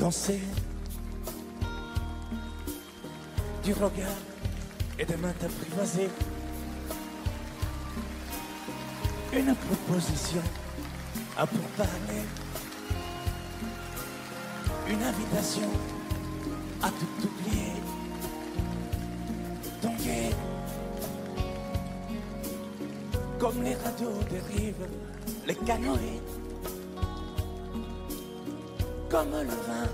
danser du regard et des mains apprivoisées. Une proposition à pourparler, une invitation à tout oublier. Tanguer comme les radeaux dérivent, les canoës, comme le vin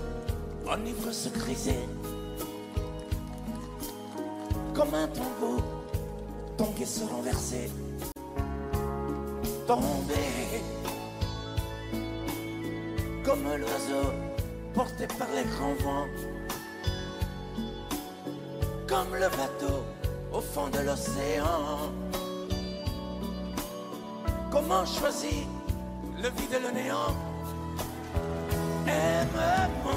enivre se griser, comme un tombeau, tanguer se renverser, tomber comme l'oiseau porté par les grands vents, comme le bateau au fond de l'océan. Comment choisir le vide et le néant? Aime-moi,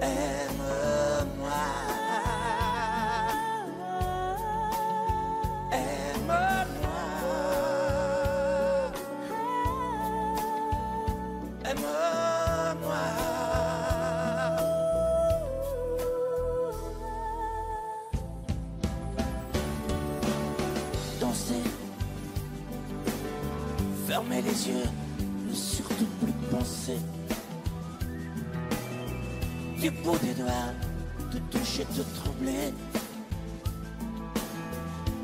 aime-moi, aime-moi, aime-moi. Danser, fermer les yeux, ne surtout plus penser. Du bout des doigts, te toucher, te troubler.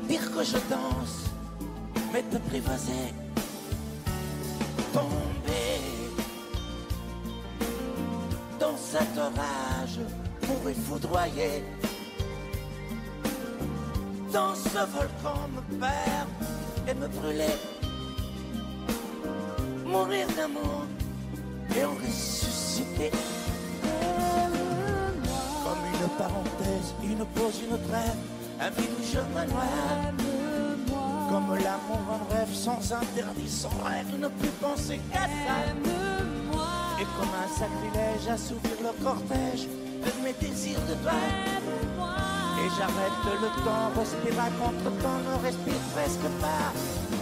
Dire que je danse, mais t'apprivoiser. Tomber dans cet orage, mourir foudroyé. Dans ce volcan me perdre et me brûler. Mourir d'amour et en ressusciter. Comme une parenthèse, une pause, une trêve, un vide où je me noie. Comme l'amour en rêve, sans interdit, sans règle, ne plus penser qu'à ça. Et comme un sacrilège, assouvir le cortège de mes désirs de toi. Et j'arrête le temps, respire à contre-temps, ne respire presque pas.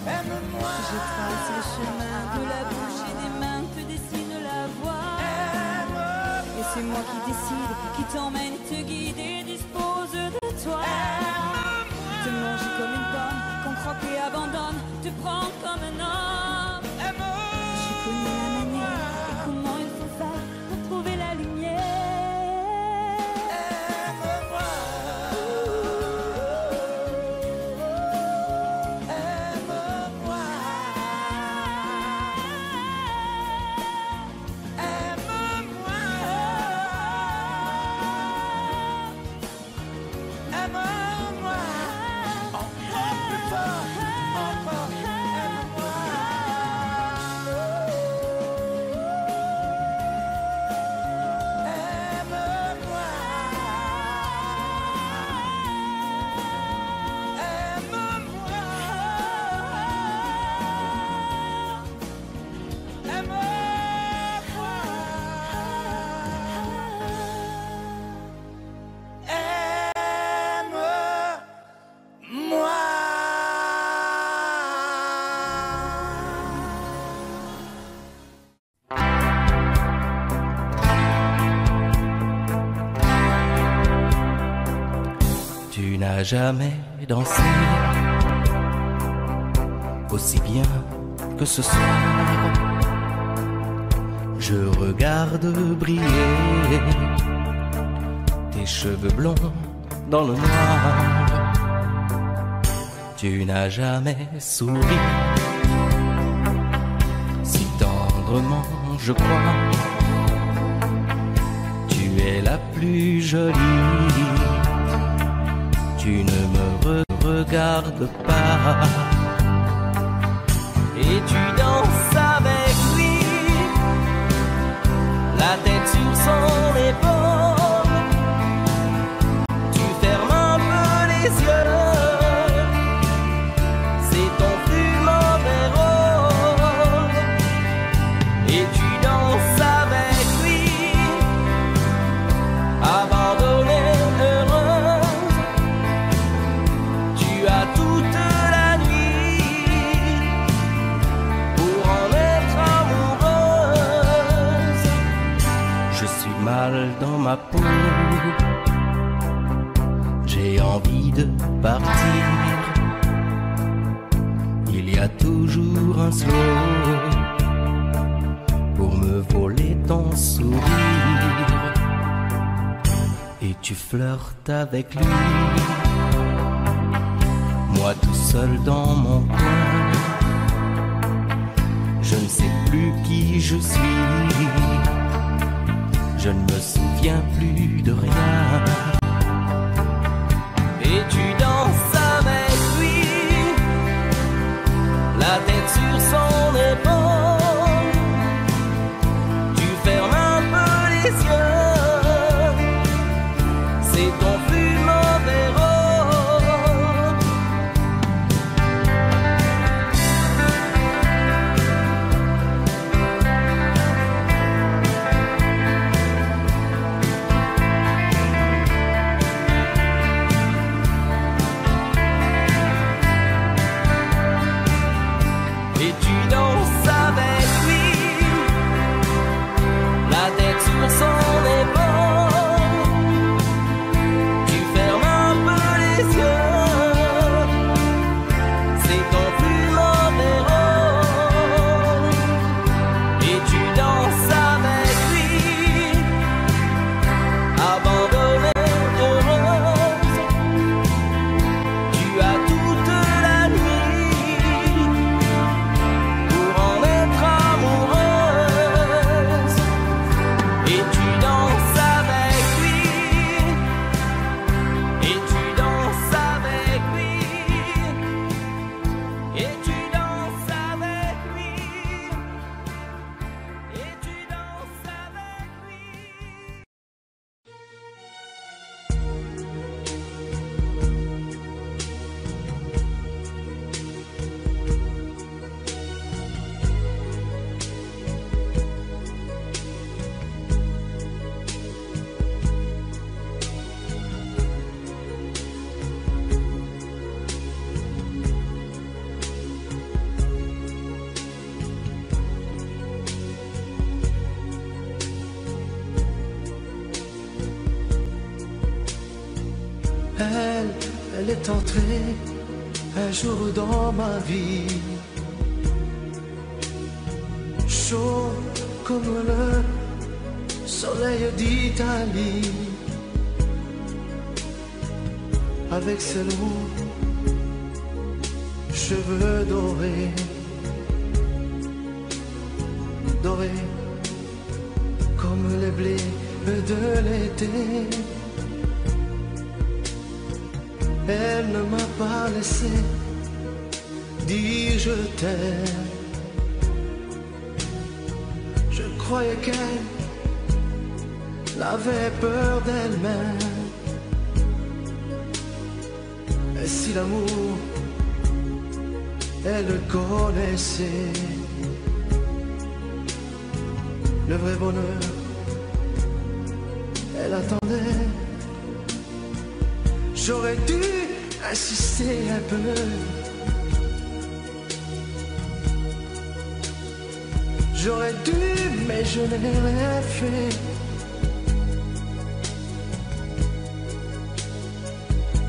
Aime-moi. Je trace le chemin de la bouche et des mains, te dessine la voie. Aime-moi. Et c'est moi qui décide, qui t'emmène, te guide et dispose de toi. Aime-moi. Te manger comme une pomme, qu'on croque et abandonne, te prends comme un homme. Aime-moi. J'ai connu la manière et comment il faut faire pour trouver la lumière. Tu n'as jamais dansé aussi bien que ce soir. Je regarde briller tes cheveux blonds dans le noir. Tu n'as jamais souri si tendrement, je crois. Tu es la plus jolie. Tu ne me regardes pas et tu danses avec lui, la tête sur son épaule. Tu fermes un peu les yeux, c'est ton plus mauvais rôle. Et tu danses avec lui, abandonnée, heureuse. Tu as toute la nuit pour en être amoureux. ma peau. J'ai envie de partir. Il y a toujours un slow pour me voler ton sourire. Et tu flirtes avec lui, moi tout seul dans mon coin. Je ne sais plus qui je suis, je ne me souviens plus de rien. Et tu danses avec lui, la tête sur son épaule. Tu fermes un peu les yeux, c'est ton plus mauvais rôle. Et tu danses avec lui, la tête sur son épaule. Tu fermes un peu les yeux, c'est ton plus mauvais rôle. Et tu danses avec lui, abandonnée, heureuse. Tu as toute la nuit pour en être amoureuse. Et tu danses avec lui, et tu danses avec lui, et tu danses avec lui, et tu danses avec lui. Elle est entrée un jour dans ma vie, chaud comme le soleil d'Italie, avec ses longs cheveux dorés, dorés comme les blés de l'été. Elle ne m'a pas laissé dire je t'aime. Je croyais qu'elle avait peur d'elle-même. Et si l'amour, elle le connaissait, le vrai bonheur, elle attendait. J'aurais dû insister un peu. J'aurais dû, mais je n'ai rien fait.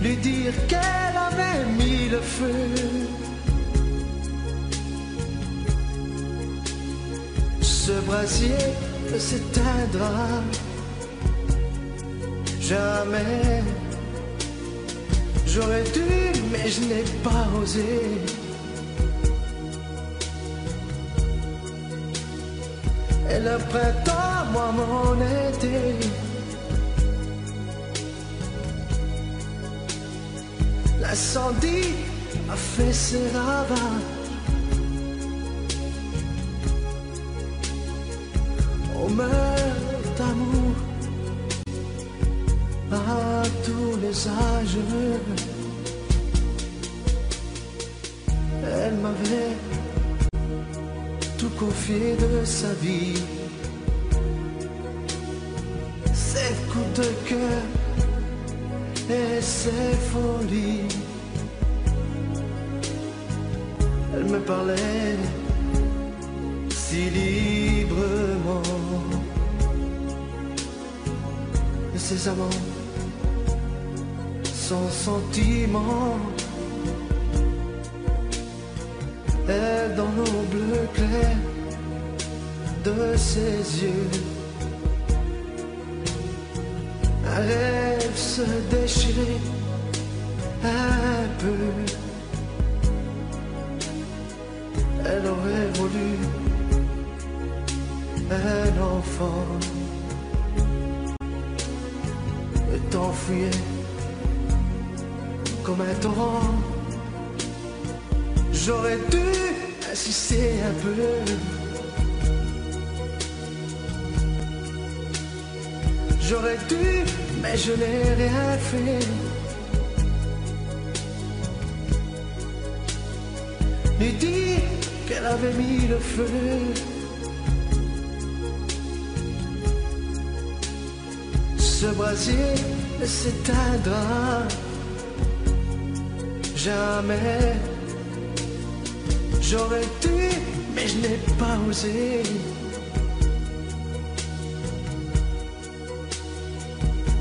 Lui dire qu'elle avait mis le feu. Ce brasier ne s'éteindra jamais. J'aurais dû, mais je n'ai pas osé. Et le printemps, moi mon été. L'incendie a fait ses ravages. On meurt d'amour à tous les âges. Elle m'avait tout confié de sa vie, ses coups de cœur et ses folies. Elle me parlait si librement ses amants, son sentiment. Elle dans l'eau bleu clair de ses yeux, un rêve se déchirait un peu. Elle aurait voulu un enfant et t'enfuyait comme un torrent. J'aurais dû insister un peu. J'aurais dû, mais je n'ai rien fait. Lui dire qu'elle avait mis le feu. Ce brasier ne s'éteindra jamais. J'aurais dû, mais je n'ai pas osé.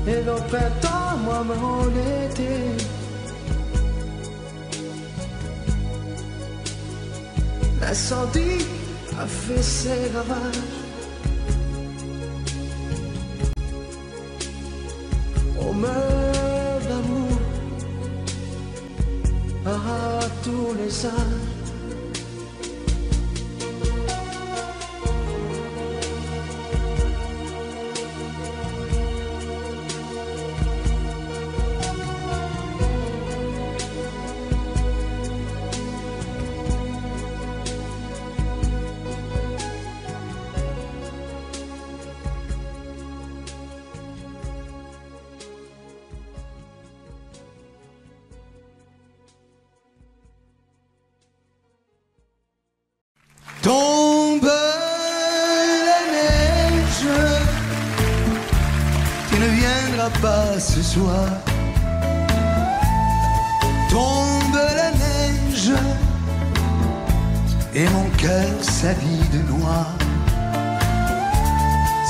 Et le printemps, moi, mon été, l'incendie a fait ses ravages. On meurt d'amour à tous les âges. Tombe la neige, tu ne viendras pas ce soir. Tombe la neige, et mon cœur s'habille de noir.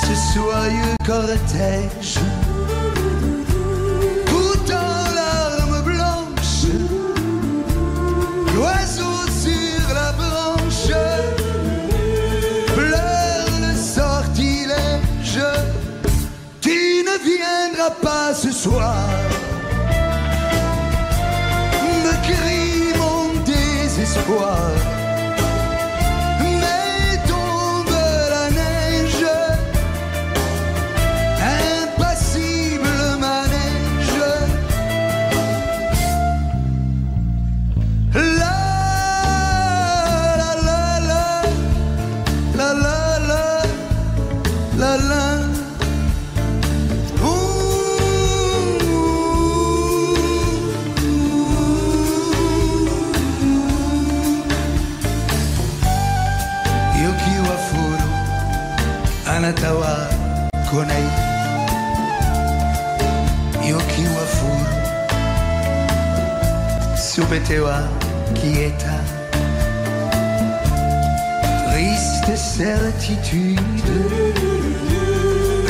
Ce soyeux cortège, tout en larmes blanches, l'oiseau sur la branche pleure le sortilège. Tu ne viendras pas ce soir, me crie mon désespoir. Mais tombe la neige, impassible manège. La la la la la la la la la. Io chi wa furu anata wa konei. Io chi wa furu subete wa quieta. Triste certitude,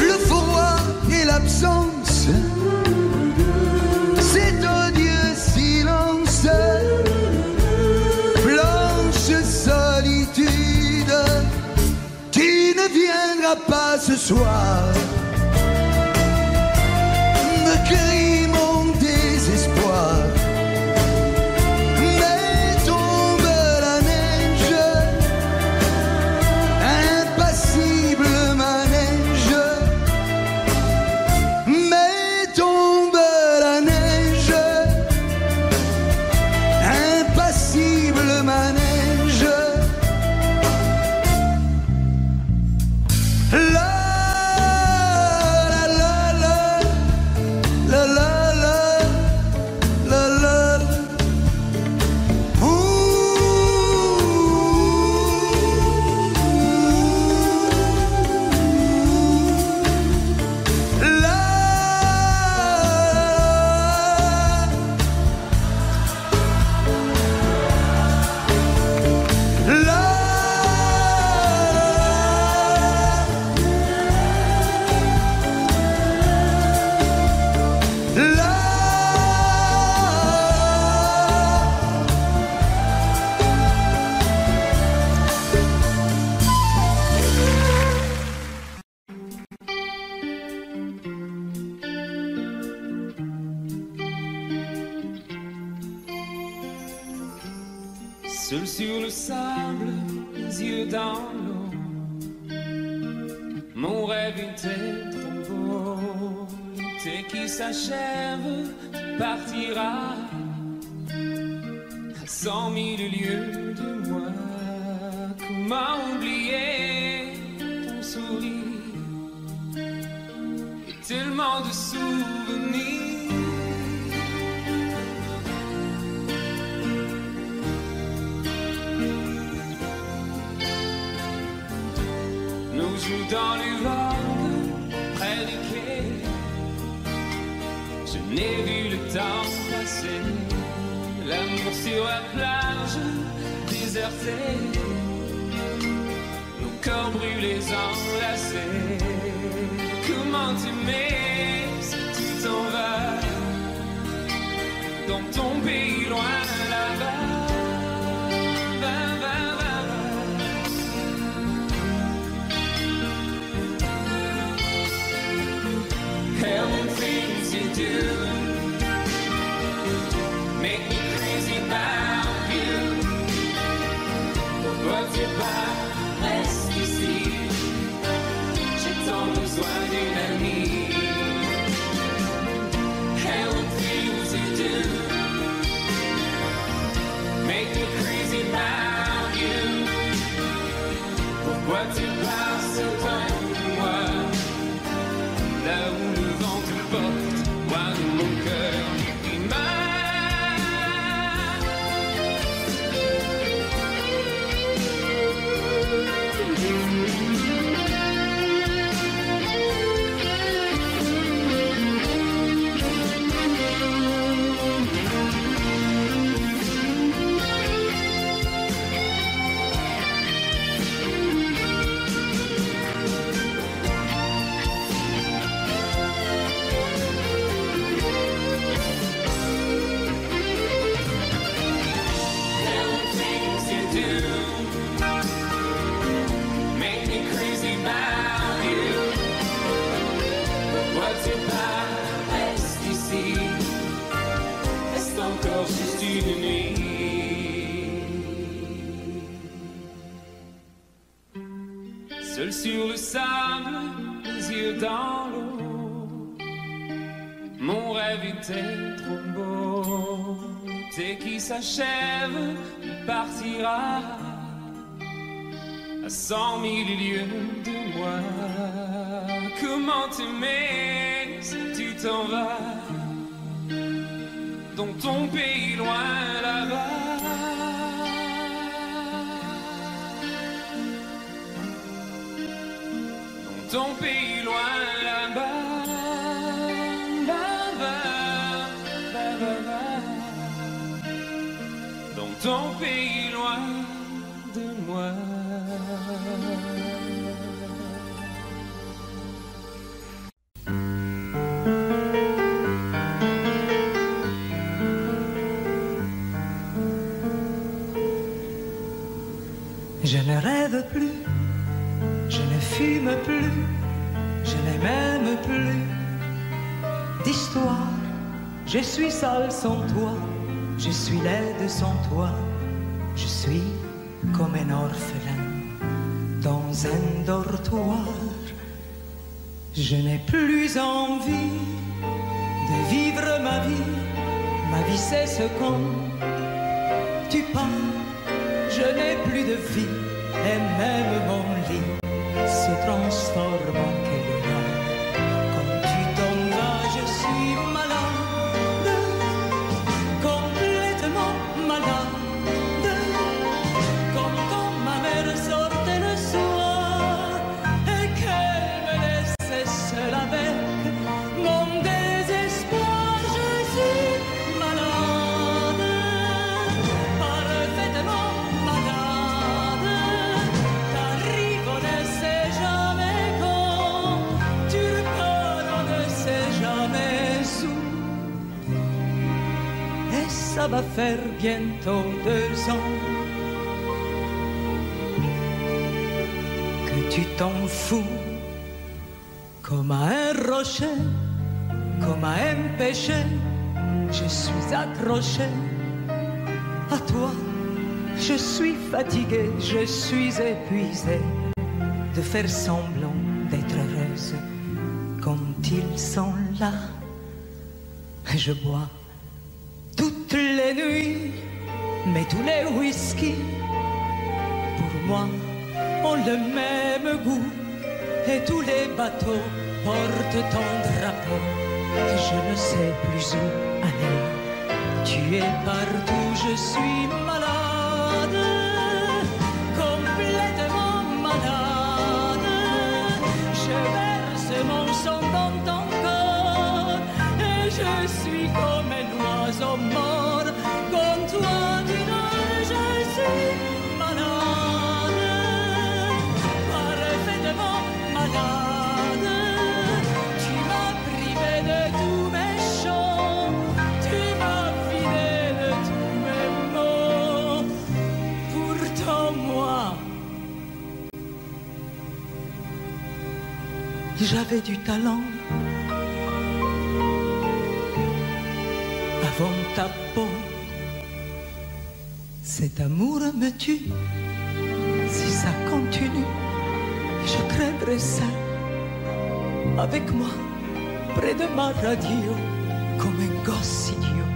le froid et l'absence, cet odieux silence, blanche solitude. Tu ne viendras pas ce soir, me crie mon désespoir. Mais tombe la neige, impassible manège. Mais tombe la neige, impassible manège. La Seul sur le sable, les yeux dans l'eau, mon rêve était trop beau. L'été qui s'achève, tu partiras à 100 000 lieues de moi. Comment oublier ton sourire et tellement de souvenirs. Nous jouons dans les vagues, près des quais. Je n'ai vu le temps passer. L'amour sur la plage, désertée. Nos corps brûlés, enlacés. Comment t'aimer si tu t'en vas dans ton pays loin là-bas? Hell and things you do make me crazy about you. Pourquoi tu pars, reste ici. J'ai tant besoin d'une amie. Hell and things you do make me crazy about you. Pourquoi tu pars, c'est toi ou moi? Là où le vent te porte, moi dans mon cœur qui seul sur le sable, les yeux dans l'eau. Mon rêve était trop beau. L'été qui s'achève, il partira à 100 000 lieues de moi. Comment t'aimer si tu t'en vas dans ton pays loin là-bas? Ton pays loin là-bas, dans ton pays loin de moi. Je ne rêve plus. Je ne fume plus, je n'ai même plus d'histoire. Je suis seul sans toi, je suis laide sans toi. Je suis comme un orphelin dans un dortoir. Je n'ai plus envie de vivre ma vie. Ma vie cesse quand tu pars. Je n'ai plus de vie et même mon lit se transforme en quel quand tu t'en vas, je suis malade, complètement malade, comme quand ma mère sortait le soir et qu'elle me laissait seule avec mon désespoir. Je suis malade, parfaitement malade. T'arrives, on ne sait jamais quand, tu repars, on ne sait jamais où. Et ça va faire bientôt 2 ans que tu t'en fous, comme à un rocher, comme à un péché. Je suis accroché à toi Je suis fatiguée, je suis épuisée de faire semblant d'être heureuse quand ils sont là. Je bois toutes les nuits, mais tous les whisky, pour moi, ont le même goût. Et tous les bateaux portent ton drapeau. Et je ne sais plus où aller. Tu es partout, je suis malade, complètement malade. Je verse mon sang dans ton corps et je suis comme un oiseau mort. Comme toi tu nage, je suis malade, parfaitement malade. Tu m'as privé de tous mes chants, tu m'as vidé de tous mes mots. Pourtant moi, j'avais du talent. Avant ta peau, cet amour me tue. Si ça continue, je craindrais ça. Avec moi, près de ma radio, comme un gosse idiot,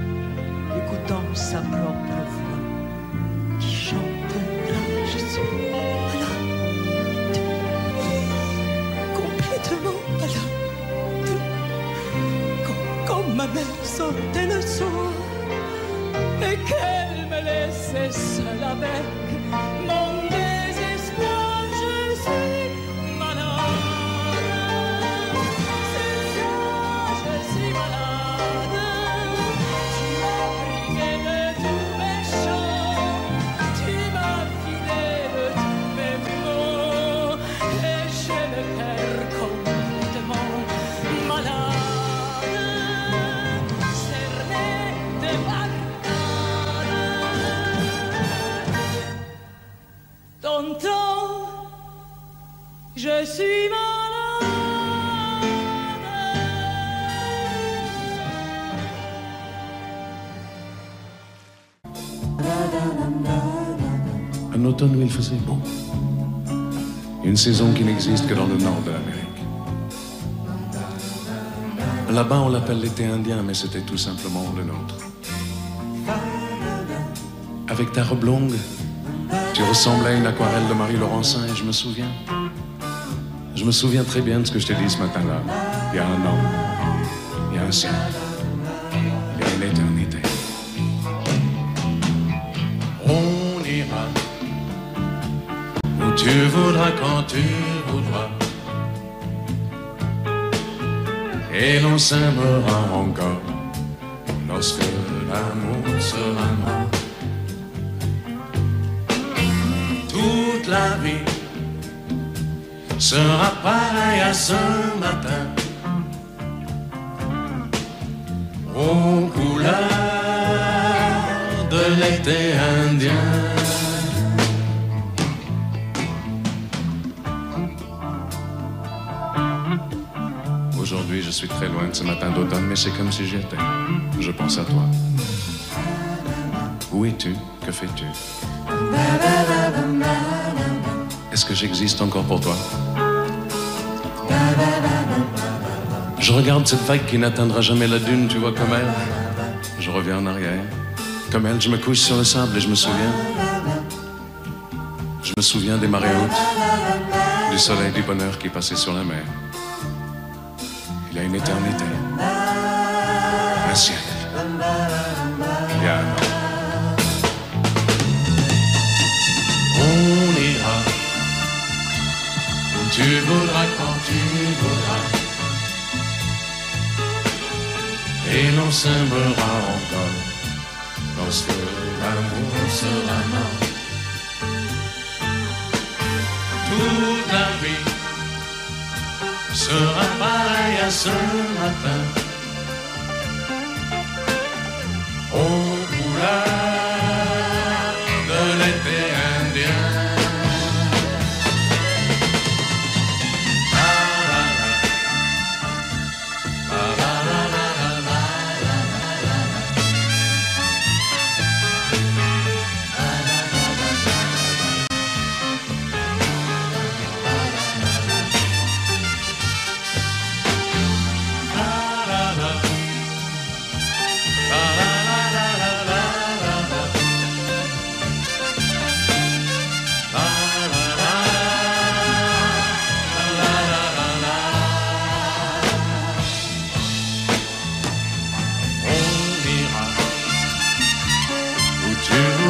écoutant sa propre voix, qui chantera, je suis malade, complètement malade, comme ma mère sortait le soir, et qu'elle me laissait seule avec mon désespoir. Je suis malade, c'est ça, je suis malade. Tu m'as privé de tous mes chants, tu m'as vidé de tous mes mots, et j'ai le cœur complètement malade, cerné de barricades. Tonton, je suis malade. Un automne où il faisait beau. Une saison qui n'existe que dans le nord de l'Amérique. Là-bas, on l'appelle l'été indien, mais c'était tout simplement le nôtre. Avec ta robe longue, tu ressemblais à une aquarelle de Marie Laurencin et je me souviens très bien de ce que je t'ai dit ce matin-là. Il y a un an, il y a un siècle, il y a une éternité. On ira où tu voudras quand tu voudras. Et l'on s'aimera encore lorsque l'amour sera mort. Toute la vie sera pareille à ce matin, aux couleurs de l'été indien. Aujourd'hui, je suis très loin de ce matin d'automne, mais c'est comme si j'y étais. Je pense à toi. Où es-tu? Que fais-tu? Est-ce que j'existe encore pour toi? Je regarde cette vague qui n'atteindra jamais la dune, tu vois, comme elle. Je reviens en arrière. Comme elle, je me couche sur le sable et je me souviens. Je me souviens des marées hautes, du soleil, du bonheur qui passait sur la mer. Il y a une éternité, un siècle, il y a un an. On ira où tu voudras quand tu voudras. Et l'on s'aimera encore lorsque l'amour sera mort. Toute la vie sera pareil à ce matin, aux couleurs de l'été indien.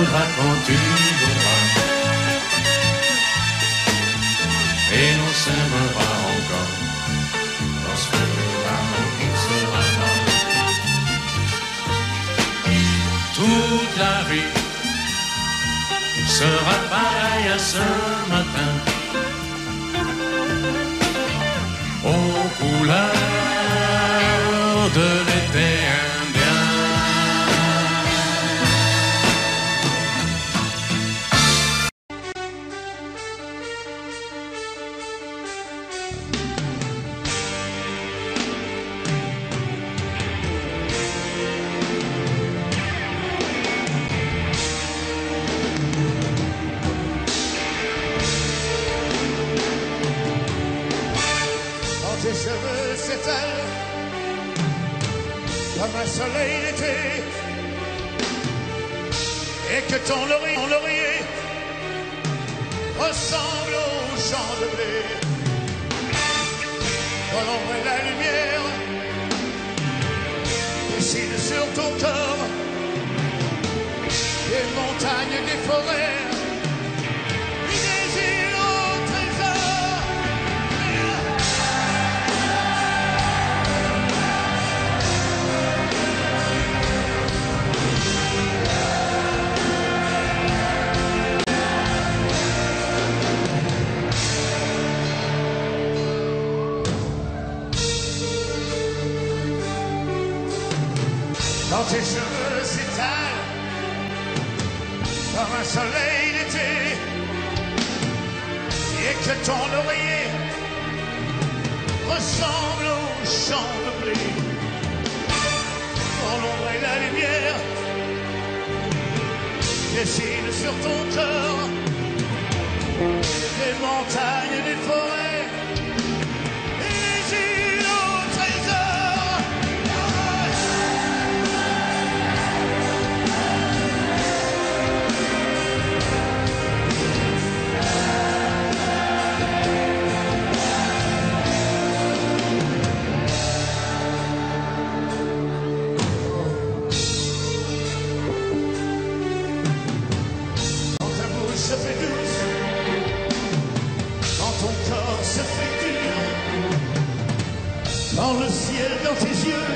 voudras quand tu voudras. Et l'on s'aimera encore lorsque l'amour sera mort. Toute la vie sera pareille à ce matin, aux couleurs de l'été indien. Tes cheveux s'étalent comme un soleil d'été, et que ton laurier ressemble au champ de blé. Quand l'ombre et la lumière dessinent sur ton corps des montagnes, des forêts, des îles au trésor. Quand tes cheveux s'étalent comme un soleil d'été, et que ton laurier ressemble au champ de blé, quand l'ombre et la lumière dessinent sur ton corps des montagnes et des forêts, et les îles au trésor. Se fait douce, quand ton corps se fait dur, quand le ciel dans tes yeux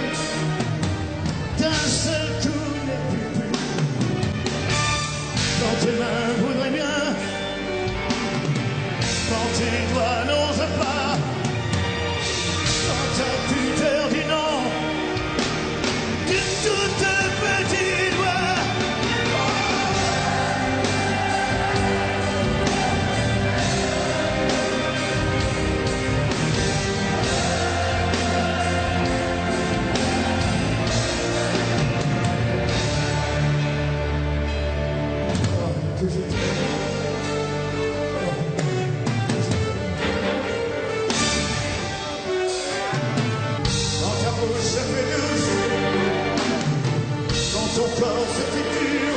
d'un seul coup n'est plus pur, quand tes mains voudraient bien, quand tes doigts n'osent pas, quand ta pudeur dit non d'une toute petite voix. Quand ta bouche se fait douce, quand ton corps se fait dur,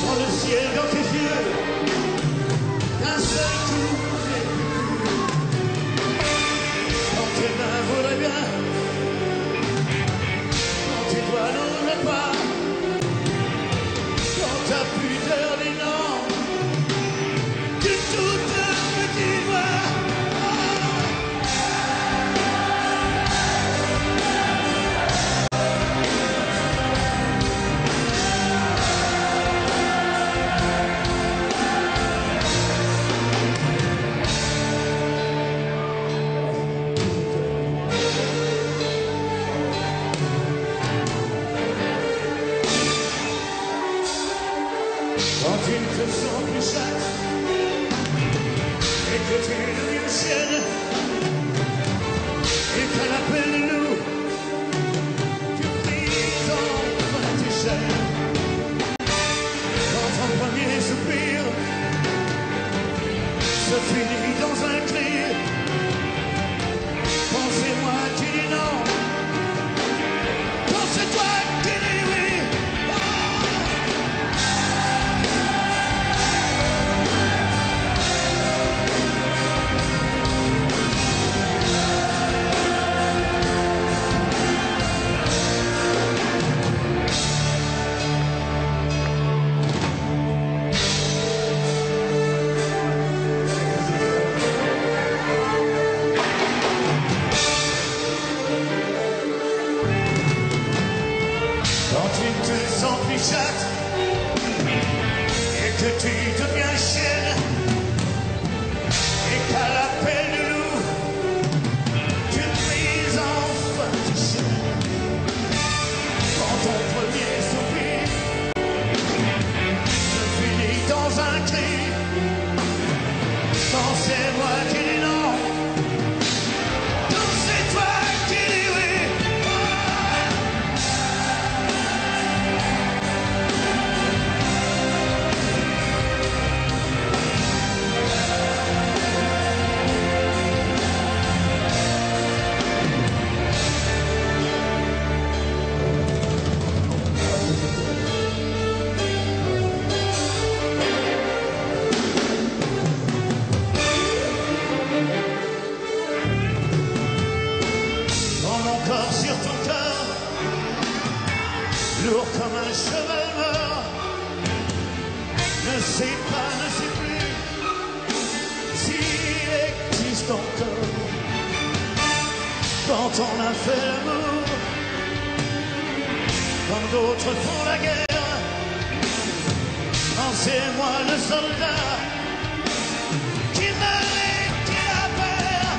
quand le ciel dans tes yeux d'un seul coup n'est plus pur, quand tes mains voudraient bien, quand tes doigts n'osent pas, quand ta pudeur dit non d'une toute petite voix. Quand tu ne te sens plus chatte et que tu deviens chienne et qu'à l'appel de loup tu brises enfin tes chaînes, quand ton premier soupir se finit dans un cri, quand c'est moi qui dis non, quand c'est toi qui dis oui. sens plus chatte et que tu deviens chienne et qu'à l'appel de loup tu brises enfin tes chaînes. Quand ton premier soupir se finit dans un cri, quand c'est moi qui dis non, quand c'est toi qui dis oui. Sur ton cœur, lourd comme un cheval mort, ne sais pas, ne sais plus s'il existe encore. Quand on a fait l'amour, quand d'autres font la guerre, quand c'est moi le soldat qui m'a laissé la paire.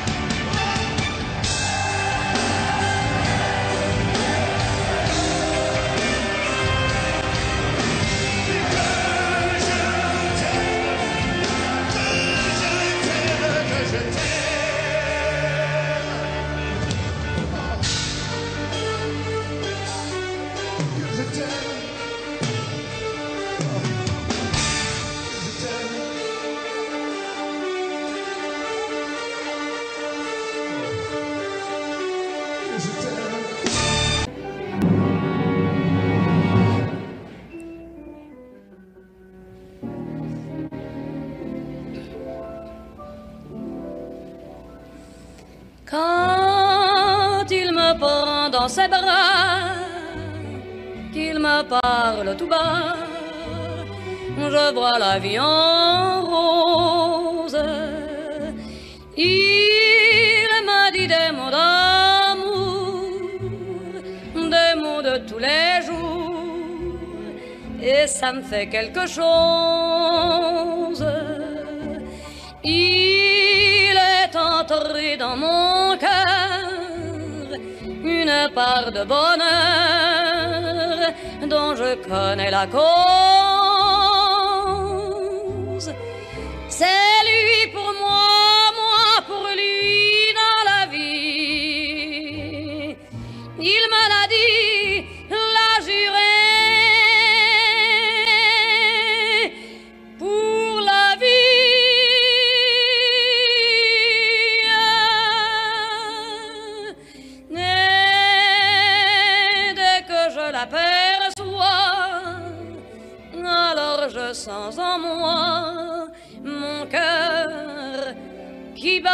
Quand il me prend dans ses bras, qu'il me parle tout bas, je vois la vie en rose. Il m'a dit des mots d'amour, des mots de tous les jours, et ça me fait quelque chose. Il est entré dans mon cœur une part de bonheur dont je connais la cause. C'est lui pour moi, moi pour lui dans la vie. Il me l'a dit, l'a juré. Alors je sens en moi mon cœur qui bat.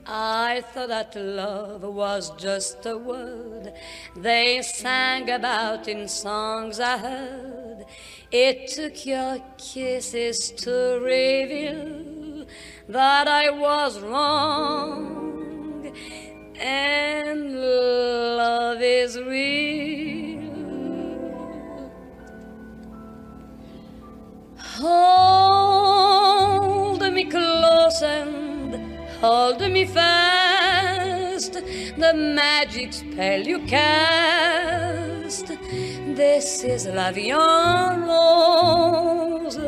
I thought that love was just a word they sang about in songs I heard. It took your kisses to reveal that I was wrong. And love is real. Hold me close and hold me fast, the magic spell you cast. This is la vie en rose.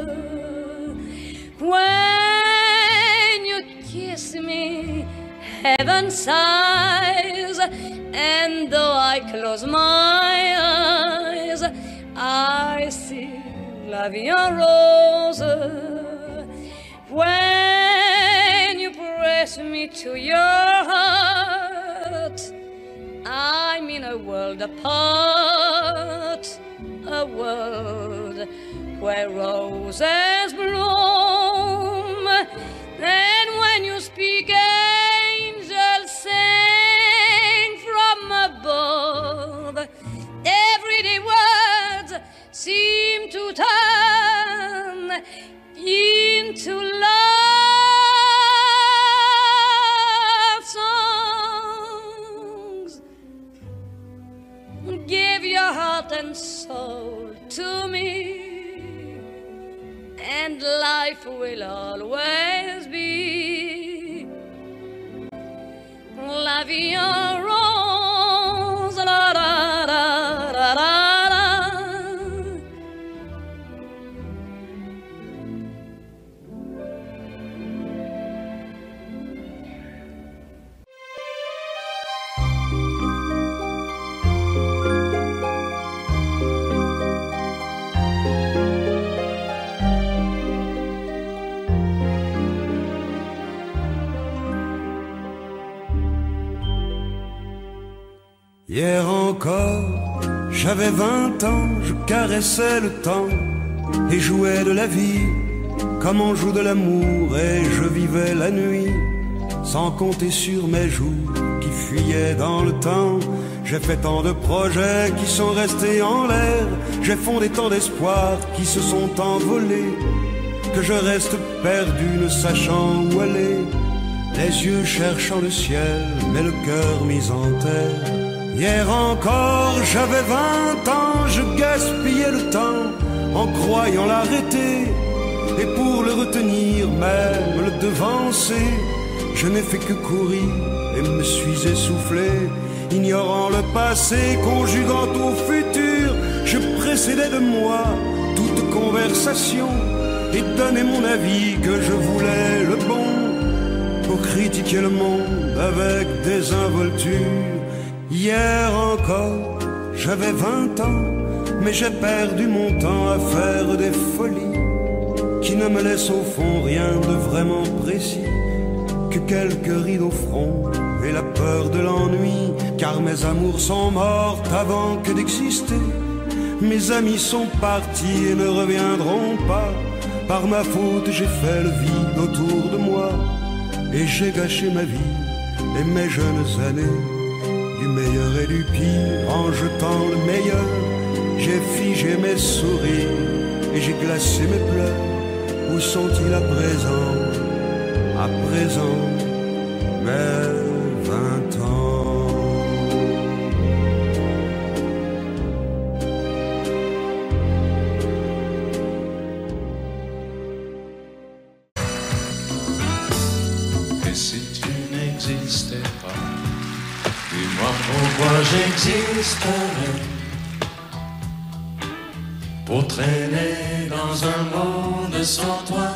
When you kiss me, heaven sighs, and though I close my eyes, I see la vie en rose. When you press me to your heart, I'm in a world apart, a world where roses bloom. And when you speak, angels sing from above. Everyday words seem to turn into love songs. heart and soul to me, and life will always be la vie en rose, la la la la la. Hier encore, j'avais 20 ans, je caressais le temps et jouais de la vie comme on joue de l'amour, et je vivais la nuit sans compter sur mes jours qui fuyaient dans le temps. J'ai fait tant de projets qui sont restés en l'air, j'ai fondé tant d'espoirs qui se sont envolés, que je reste perdu ne sachant où aller, les yeux cherchant le ciel mais le cœur mis en terre. Hier encore, j'avais 20 ans, je gaspillais le temps en croyant l'arrêter, et pour le retenir, même le devancer, je n'ai fait que courir et me suis essoufflé. Ignorant le passé, conjuguant au futur, je précédais de moi toute conversation et donnais mon avis que je voulais le bon, pour critiquer le monde avec désinvolture. Hier encore, j'avais 20 ans, mais j'ai perdu mon temps à faire des folies qui ne me laissent au fond rien de vraiment précis, que quelques rides au front et la peur de l'ennui, car mes amours sont mortes avant que d'exister. Mes amis sont partis et ne reviendront pas. Par ma faute, j'ai fait le vide autour de moi, et j'ai gâché ma vie et mes jeunes années, du meilleur et du pire en jetant le meilleur. J'ai figé mes sourires et j'ai glacé mes pleurs. Où sont-ils à présent? À présent, mes 20 ans. Et si tu n'existais pas, dis-moi pourquoi j'existerais, pour traîner dans un monde sans toi,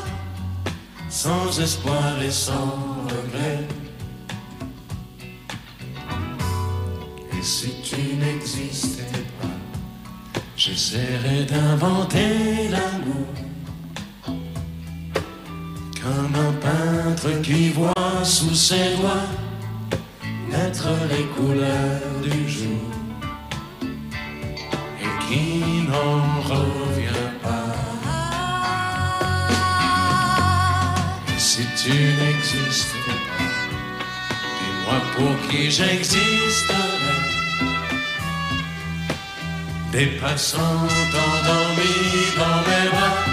sans espoir et sans regret. Et si tu n'existais pas, j'essaierais d'inventer l'amour, comme un peintre qui voit sous ses doigts naître les couleurs du jour et qui n'en revient pas. Et si tu n'existais pas, dis-moi pour qui j'existerais, des passants endormis dans mes bras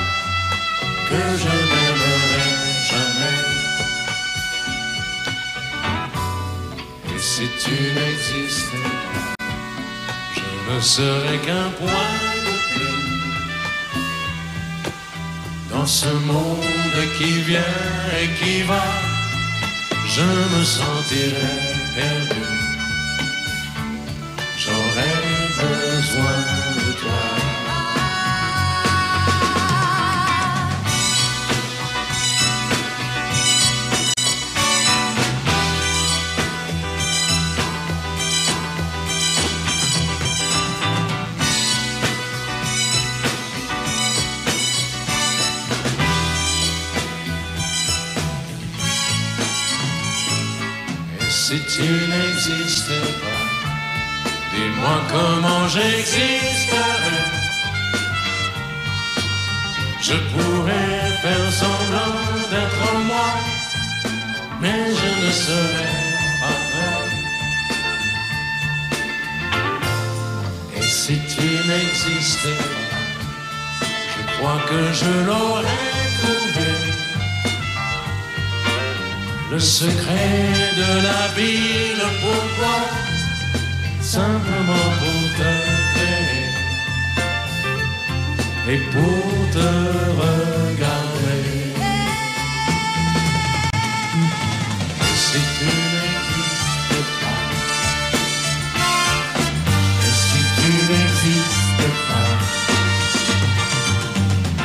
que je n'aimerais jamais. Et si tu n'existais pas, je ne serais qu'un point de plus dans ce monde qui vient et qui va. Je me sentirais perdu, j'aurais besoin de toi. Si tu n'existais pas, dis-moi comment j'existerais. Je pourrais faire semblant d'être moi, mais je ne serais pas vrai. Et si tu n'existais pas, je crois que je l'aurais trouvé, le secret de la vie, le pourquoi, simplement pour te faire. et pour te regarder. Et si tu n'existes pas, et si tu n'existes pas,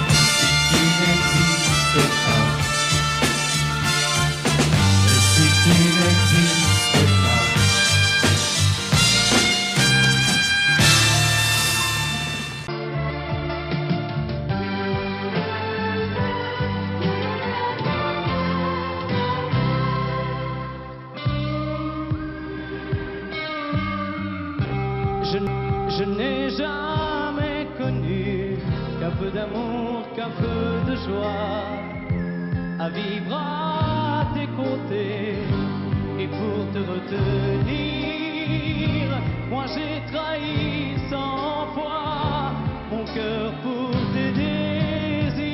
et si tu n'existes pas, et si tu n'existes pas. Je n'ai jamais connu qu'un peu d'amour, qu'un peu de joie, à vivre à tes côtés et pour te retenir. Moi j'ai trahi 100 fois mon cœur pour tes désirs.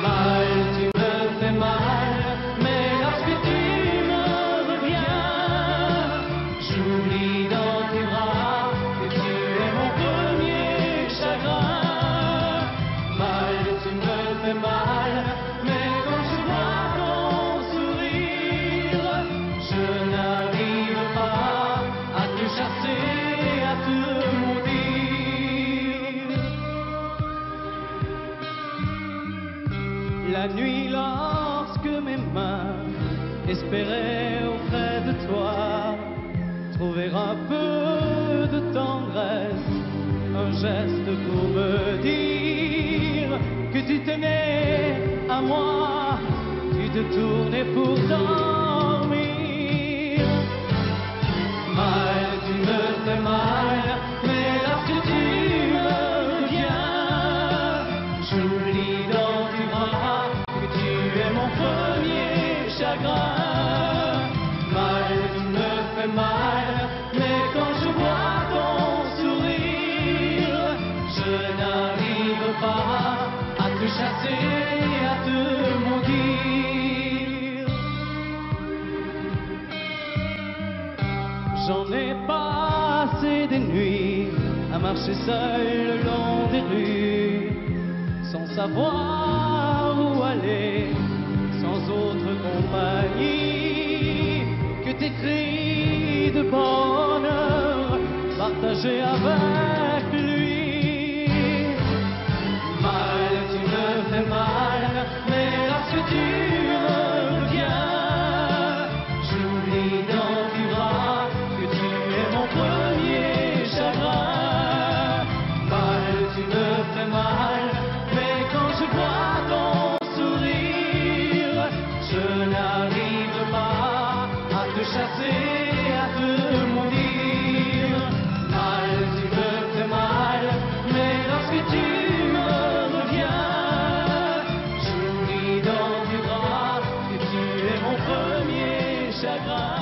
Mal, tu me fais mal, mais lorsque tu me reviens, j'oublie dans tes bras que tu es mon premier chagrin. Mal, tu me fais mal, mais quand je vois ton sourire, je n'arrive pas à te chasser, à te maudire. La nuit, lorsque mes mains espéraient auprès de toi trouver un peu de tendresse, un geste pour me dire que tu tenais à moi, tu te tournais pour dormir. Mal, tu me fais mal, mais lorsque tu me reviens, j'oublie dans tes bras que tu es mon premier chagrin. Mal, tu me fais mal, mais quand je vois ton sourire, je n'arrive pas à te chasser, à te maudire. J'en ai passé des nuits à marcher seul le long des rues, sans savoir où aller, sans autre compagnie que tes cris de bonheur partagés avec lui. Mal, tu me fais mal, mais lorsque tu me reviens, j'oublie dans tes bras que tu es mon premier chagrin. Mal, tu me fais mal, mais quand je vois ton sourire, je n'arrive pas à te chasser, à te maudire. Mal, tu me fais mal, mais lorsque tu me reviens, j'oublie dans tes bras que tu es mon premier chagrin.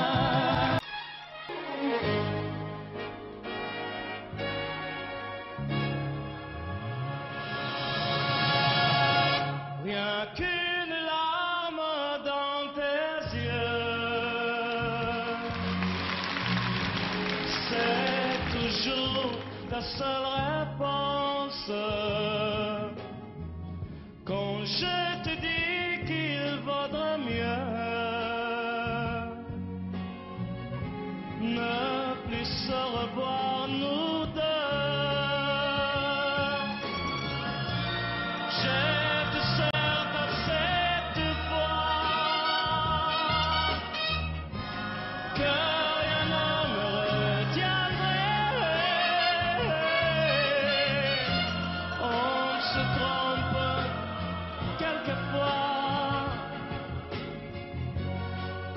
Rien qu'une larme dans tes yeux, c'est toujours ta seule réponse. Quand je te dis qu'il vaudrait mieux ne plus se revoir nous deux. Je te serre à cette fois que rien ne me retiendrait. On se trompe quelquefois.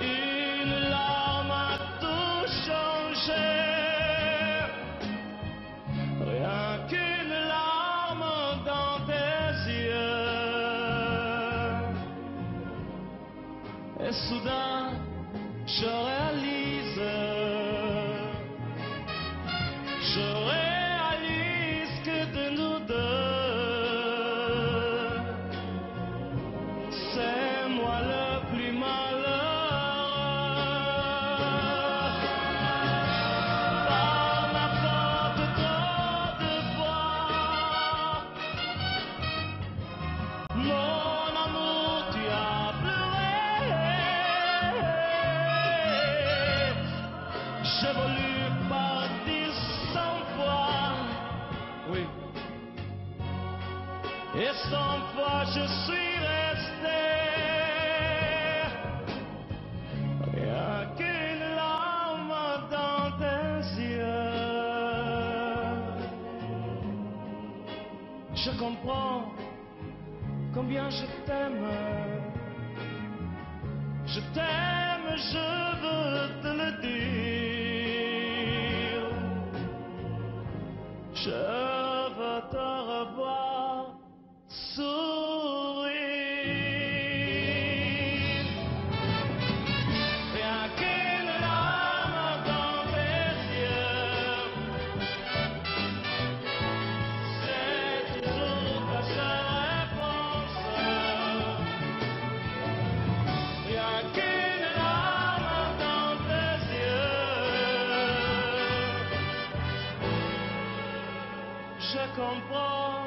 Une larme a tout changé. j'ai voulu partir 100 fois, oui. Et 100 fois je suis resté. Rien qu'une larme dans tes yeux. Je comprends combien je t'aime. Je t'aime, je veux te le dire. Je veux te revoir sourire. Rien qu'une larme dans tes yeux, c'est toujours ta seule réponse. Rien qu'une larme dans tes yeux, je comprends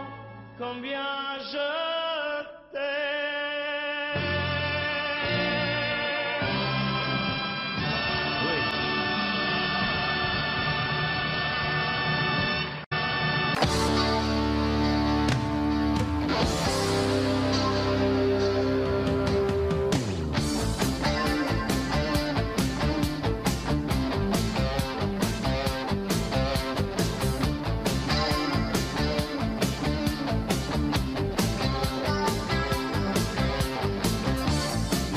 combien je t'aime. Oui.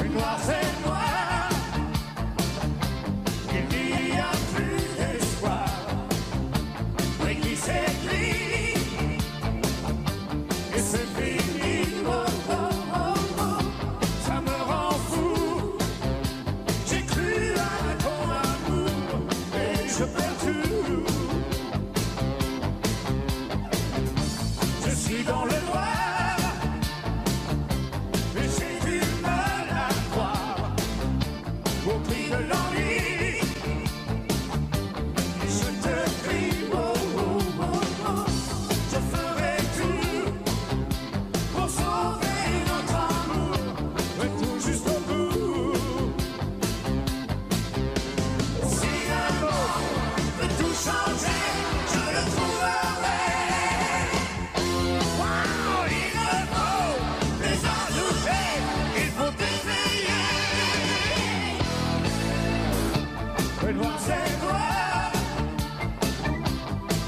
Une noire c'est noir, il n'y a plus d'espoir. Oui, qui s'écrit, et c'est fini. Oh, oh, oh, oh, ça me rend fou. J'ai cru à ton amour, et je perds tout. Je suis dans le noir, et j'ai du mal à croire au prix de l'ennui. Et je te crie, oh, oh, oh, oh. Je ferai tout pour sauver notre amour, et tout jusqu'au bout. Si un mot peut tout changer, je le trouverai. Wow, il me faut les en douter, il faut essayer. Le noir c'est noir,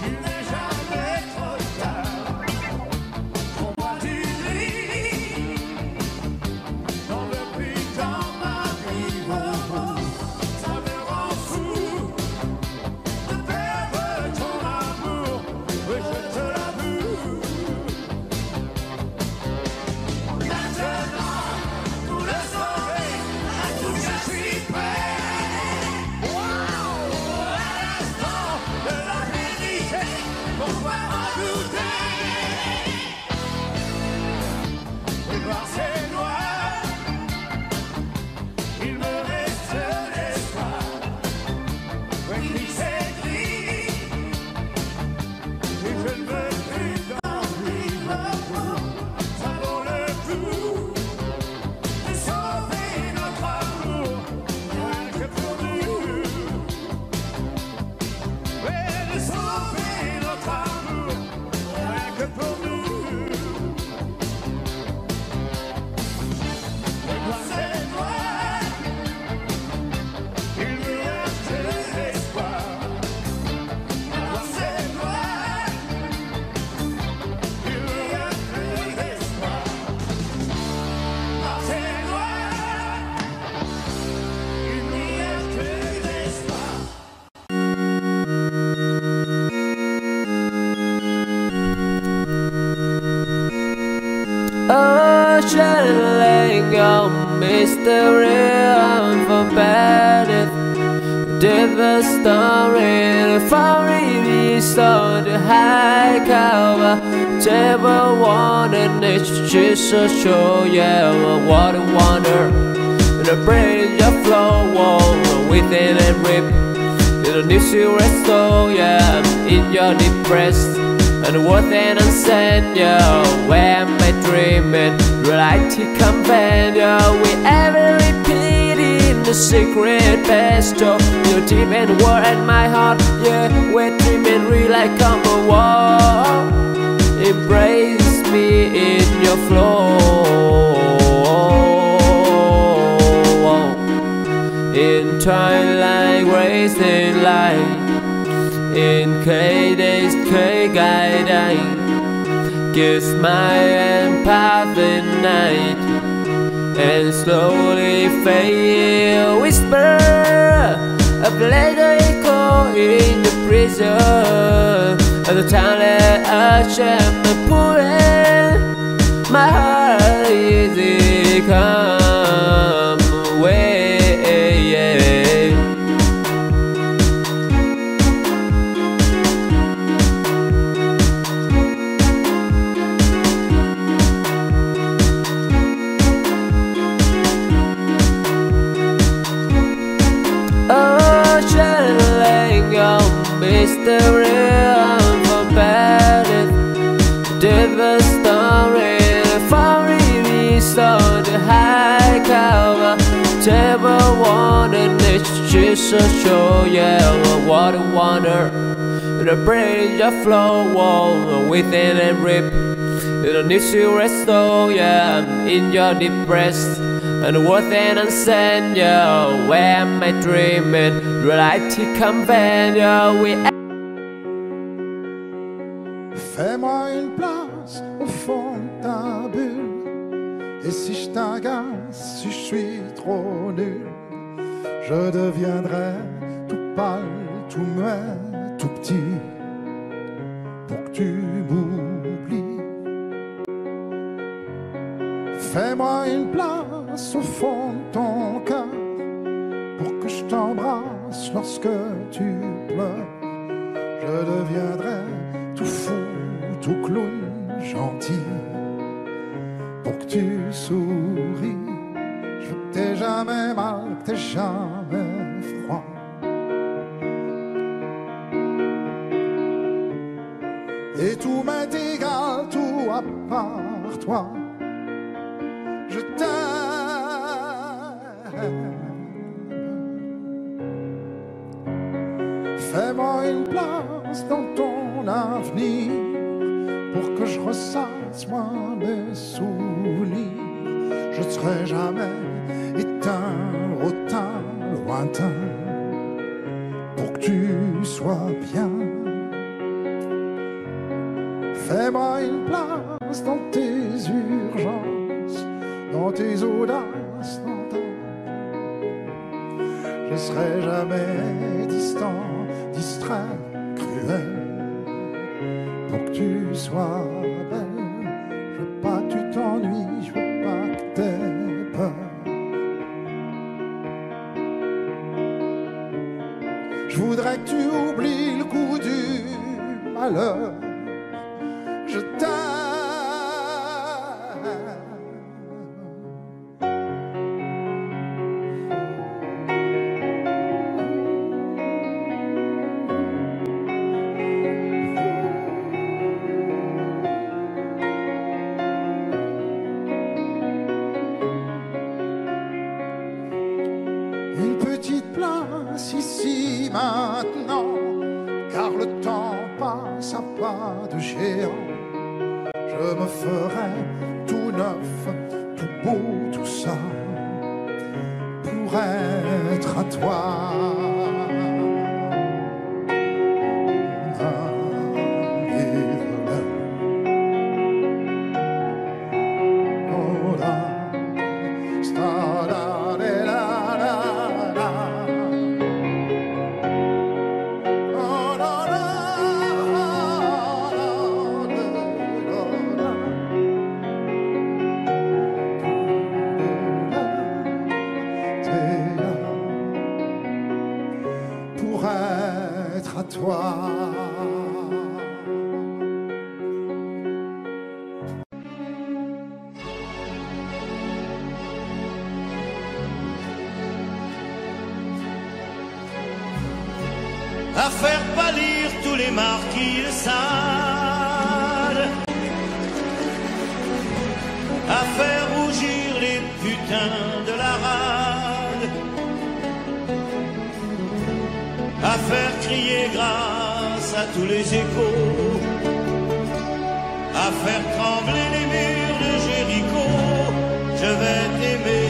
il n'est jamais trop tard. Pour moi du gris, n'en veux plus dans ma vie. Oh, oh, ça me rend fou de perdre ton amour, oui je te l'avoue. Maintenant, pour le sauver, à tout je suis prêt. Wow, à l'instant de la vérité, pourquoi en douter? Le noir c'est noir, il me reste l'espoir. Oui, gris c'est gris, et je ne veux plus d'en vivre. Ça vaut le coup de sauver notre amour, rien que pour nous. Oui, de sauver notre amour, rien que pour nous. Le noir c'est noir, il me reste l'espoir. Le noir c'est noir, il me reste l'espoir. Noir c'est noir, il me reste l'espoir. Ocean on mystery unforbidden. Different story, the fiery saw the high cover. Never wanted nature, she's so sure, yeah, what a wonder. The bridge of flow, within and rip. The new silhouette, so yeah, in your deep breast. And what then I said, yo, where am I dreaming? Reality companion, we ever repeating in the secret pasture. Your deep and war at my heart, yeah, we're dreaming real like on the wall. Embrace me in your flow. In twilight, racing light. In K-days, K-guiding. Kiss my empath at night. And slowly fade, whisper of letter echo in the prison of the town that Hashem put in. My heart easy come away. Mystery unforbidden, Devil's story, fiery beast on the high cover. Table water, it's just a show, yeah, what a wonder. The bridge of flow, wall within and rip. You don't need to rest, oh yeah, in your depressed. And worth and unsend, yo, where am I dreaming? Reality companion, we. Fais-moi une place au fond de ta bulle. Et si je t'agace, si je suis trop nul, je deviendrai tout pâle, tout muet, tout petit, pour que tu m'oublies. Fais-moi une place au fond de ton cœur, pour que je t'embrasse lorsque tu pleures. Je deviendrai tout fou, tout clown, gentil, pour que tu souris. Je veux que t'aies jamais mal, que t'aies jamais froid. Et tout m'est égal, tout à part toi. Je t'aime. Fais-moi une place dans ton avenir, pour que je ressasse moi mes souvenirs. Je ne serai jamais éteint, autant lointain, pour que tu sois bien. Fais-moi une place dans tes urgences, dans tes audaces, dans ta... Je ne serai jamais distant, distrait, cruel, pour que tu sois belle. Je veux pas que tu t'ennuies, je veux pas que t'aies peur. Je voudrais que tu oublies le goût du malheur. Je t'aime. Une petite place ici maintenant, car le temps passe à pas de géant. Je me ferai tout neuf, tout beau, tout ça, pour être à toi. Pour être à toi. À faire pâlir tous les marquis de Sade, à faire rougir les putains de la rade, à faire crier grâce à tous les échos, à faire trembler les murs de Jéricho. Je vais t'aimer.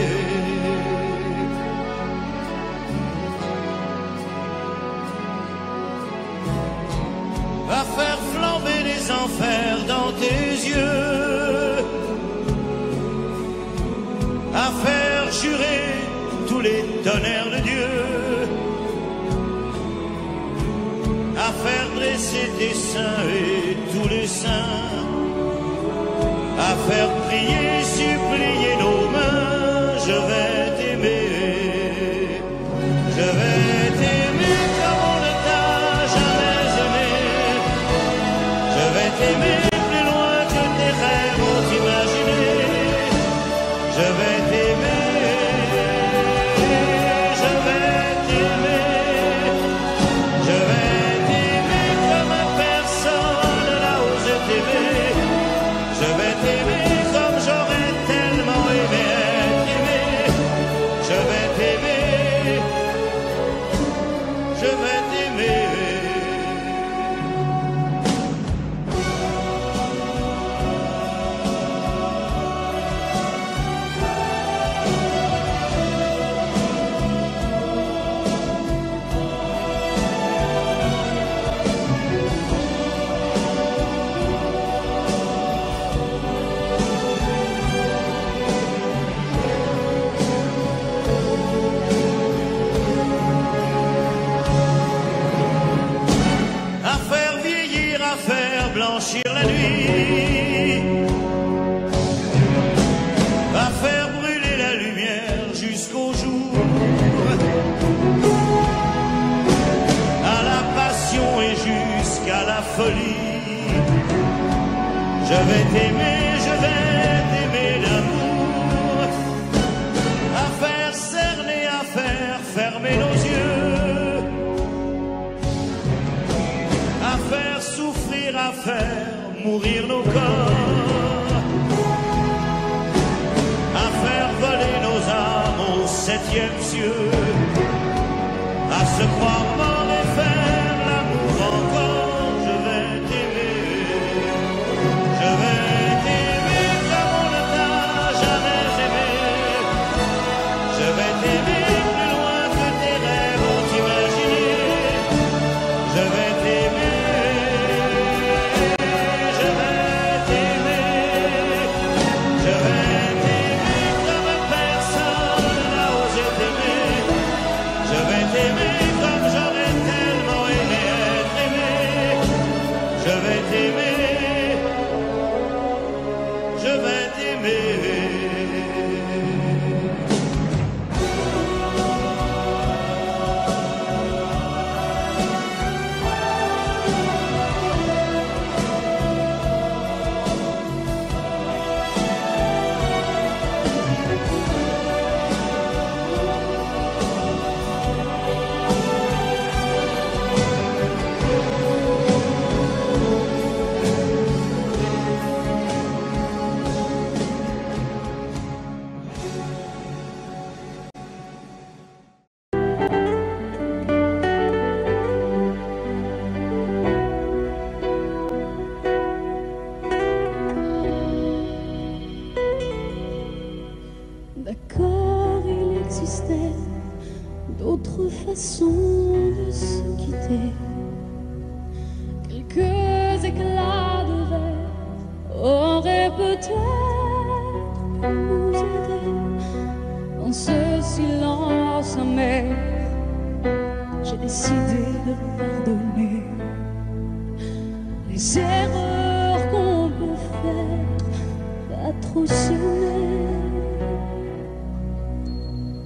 À faire flamber les enfers dans tes yeux, à faire jurer tous les tonnerres de Dieu, à faire dresser tes seins et tous les saints, à faire prier, supplier nos mains. Je vais t'aimer, je vais t'aimer comme on ne t'a jamais aimé. Je vais t'aimer plus loin que tes rêves ont imaginé. Je vais t'aimer, je vais t'aimer, je vais t'aimer comme personne n'a osé t'aimer. Je vais t'aimer comme j'aurais tellement aimé être aimé. Je vais t'aimer, je vais t'aimer. À faire vieillir, à faire blanchir la nuit, à faire brûler la lumière jusqu'au jour, à la passion et jusqu'à la folie. Je vais t'aimer, je vais t'aimer d'amour, à faire cerner, à faire fermer nos yeux, à faire souffrir, à faire mourir nos corps, à faire voler nos âmes au septième cieux, à se croire mort et faire l'amour encore. Je vais t'aimer, je vais t'aimer comme on ne t'a jamais aimé. Je vais t'aimer plus loin que tes rêves ont imaginé. Je vais t'aimer, je vais t'aimer, je vais t'aimer comme personne n'a osé t'aimer. Je vais t'aimer comme j'aurais tellement aimé être aimé. Je vais t'aimer, je vais t'aimer. D'accord, il existait d'autres façons de se quitter. Quelques éclats de verre auraient peut-être pu nous aider. Dans ce silence amer, j'ai décidé de pardonner les erreurs qu'on peut faire, pas trop s'aimer.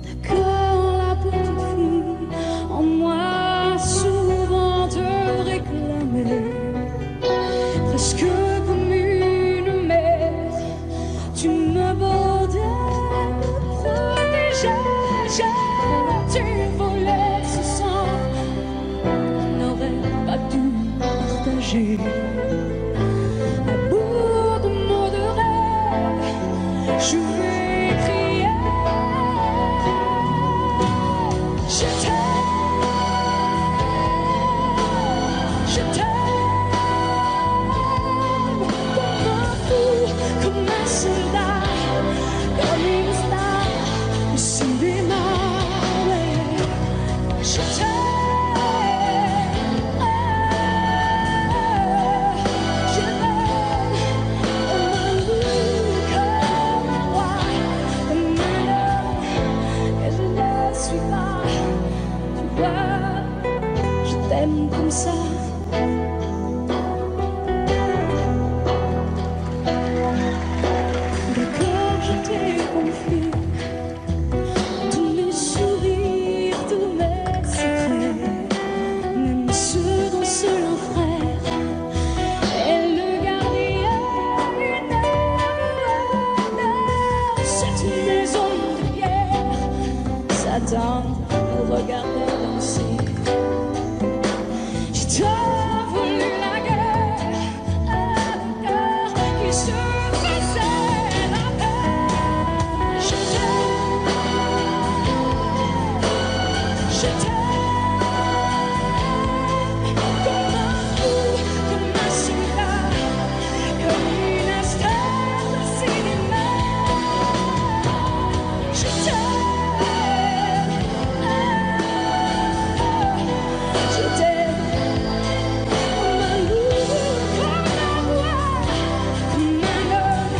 D'accord, la petite fille en moi souvent te réclamait, presque comme une mère, tu me bordais, me protégeais, tu volais ce sang qu'on n'aurait pas dû partager. À bout de mots de rêve, je vais crier. Je t'aime. Je t'aime comme un fou, comme un soldat, comme une star au cinéma. Je t'aime, je t'aime comme un loup, comme un roi, comme un homme que je ne suis pas. Tu vois, je t'aime comme ça. D'accord, je t'ai confié tous mes sourires, tous mes secrets, même ceux d'un seul frère. Et le gardien de cette maison de pierre, Satan me regardait danser. J'ai tant voulu la guerre, un cœur qui se faisait la paix. Je t'aime, comme un fou, comme un soldat, comme une star de cinéma. Je t'aime, comme un loup, comme un roi, comme un homme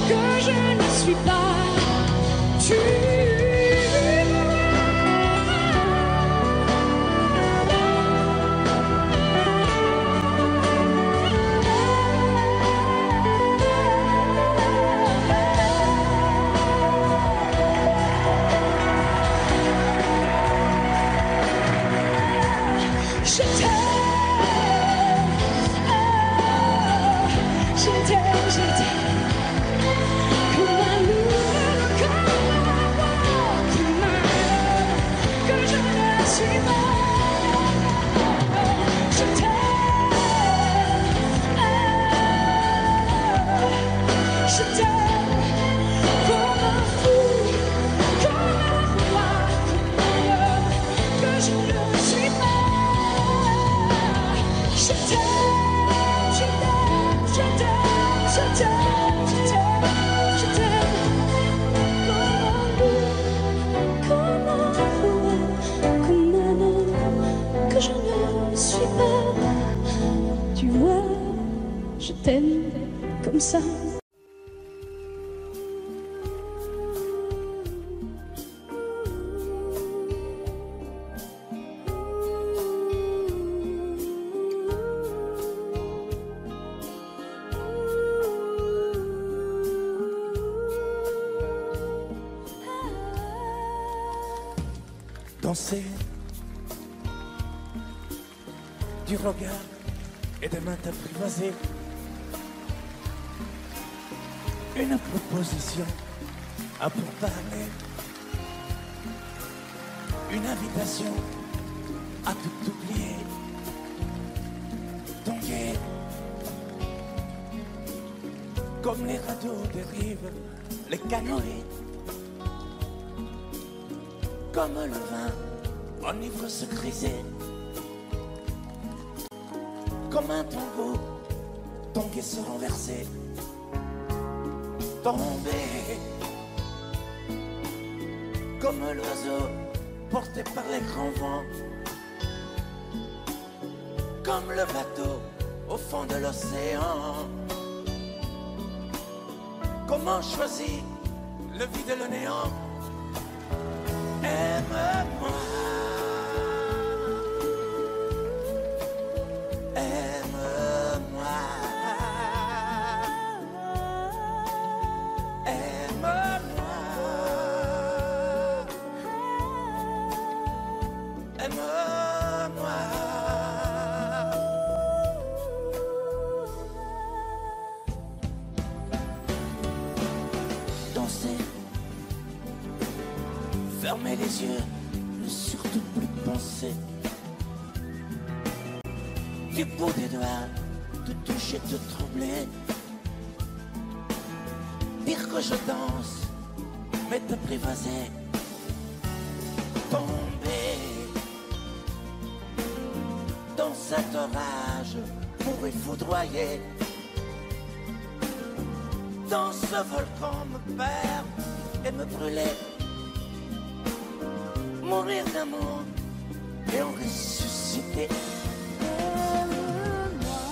que je ne suis pas. Tu je t'aime, je t'aime, je t'aime, comme un loup, comme un roi, comme un homme que je ne suis pas. Je t'aime, comme un fou, comme un roi, comme un homme que je ne suis pas. Je t'aime, je t'aime, je t'aime, je t'aime, je t'aime, je t'aime, comme un loup, comme un roi, comme un homme que je ne suis pas. Tu vois, je t'aime comme ça. Danser du regard et des mains apprivoisées. Une proposition à pourparler. Une invitation à tout oublier. Tomber comme les radeaux dérivent, les canoës. Comme le vin enivre se griser. Comme un tombeau, tanguer se renverser. Tomber comme l'oiseau porté par les grands vents. Comme le bateau au fond de l'océan. Comment choisir le vide et le néant? Aime-moi, aime-moi, aime-moi, aime-moi. Danser, fermer les yeux, ne surtout plus penser. Du bout des doigts, te toucher, te troubler. Dire que je danse, mais t'apprivoiser. Tomber dans cet orage pourrait foudroyer. Dans ce volcan me perdre et me brûler. Mourir d'amour et en ressusciter.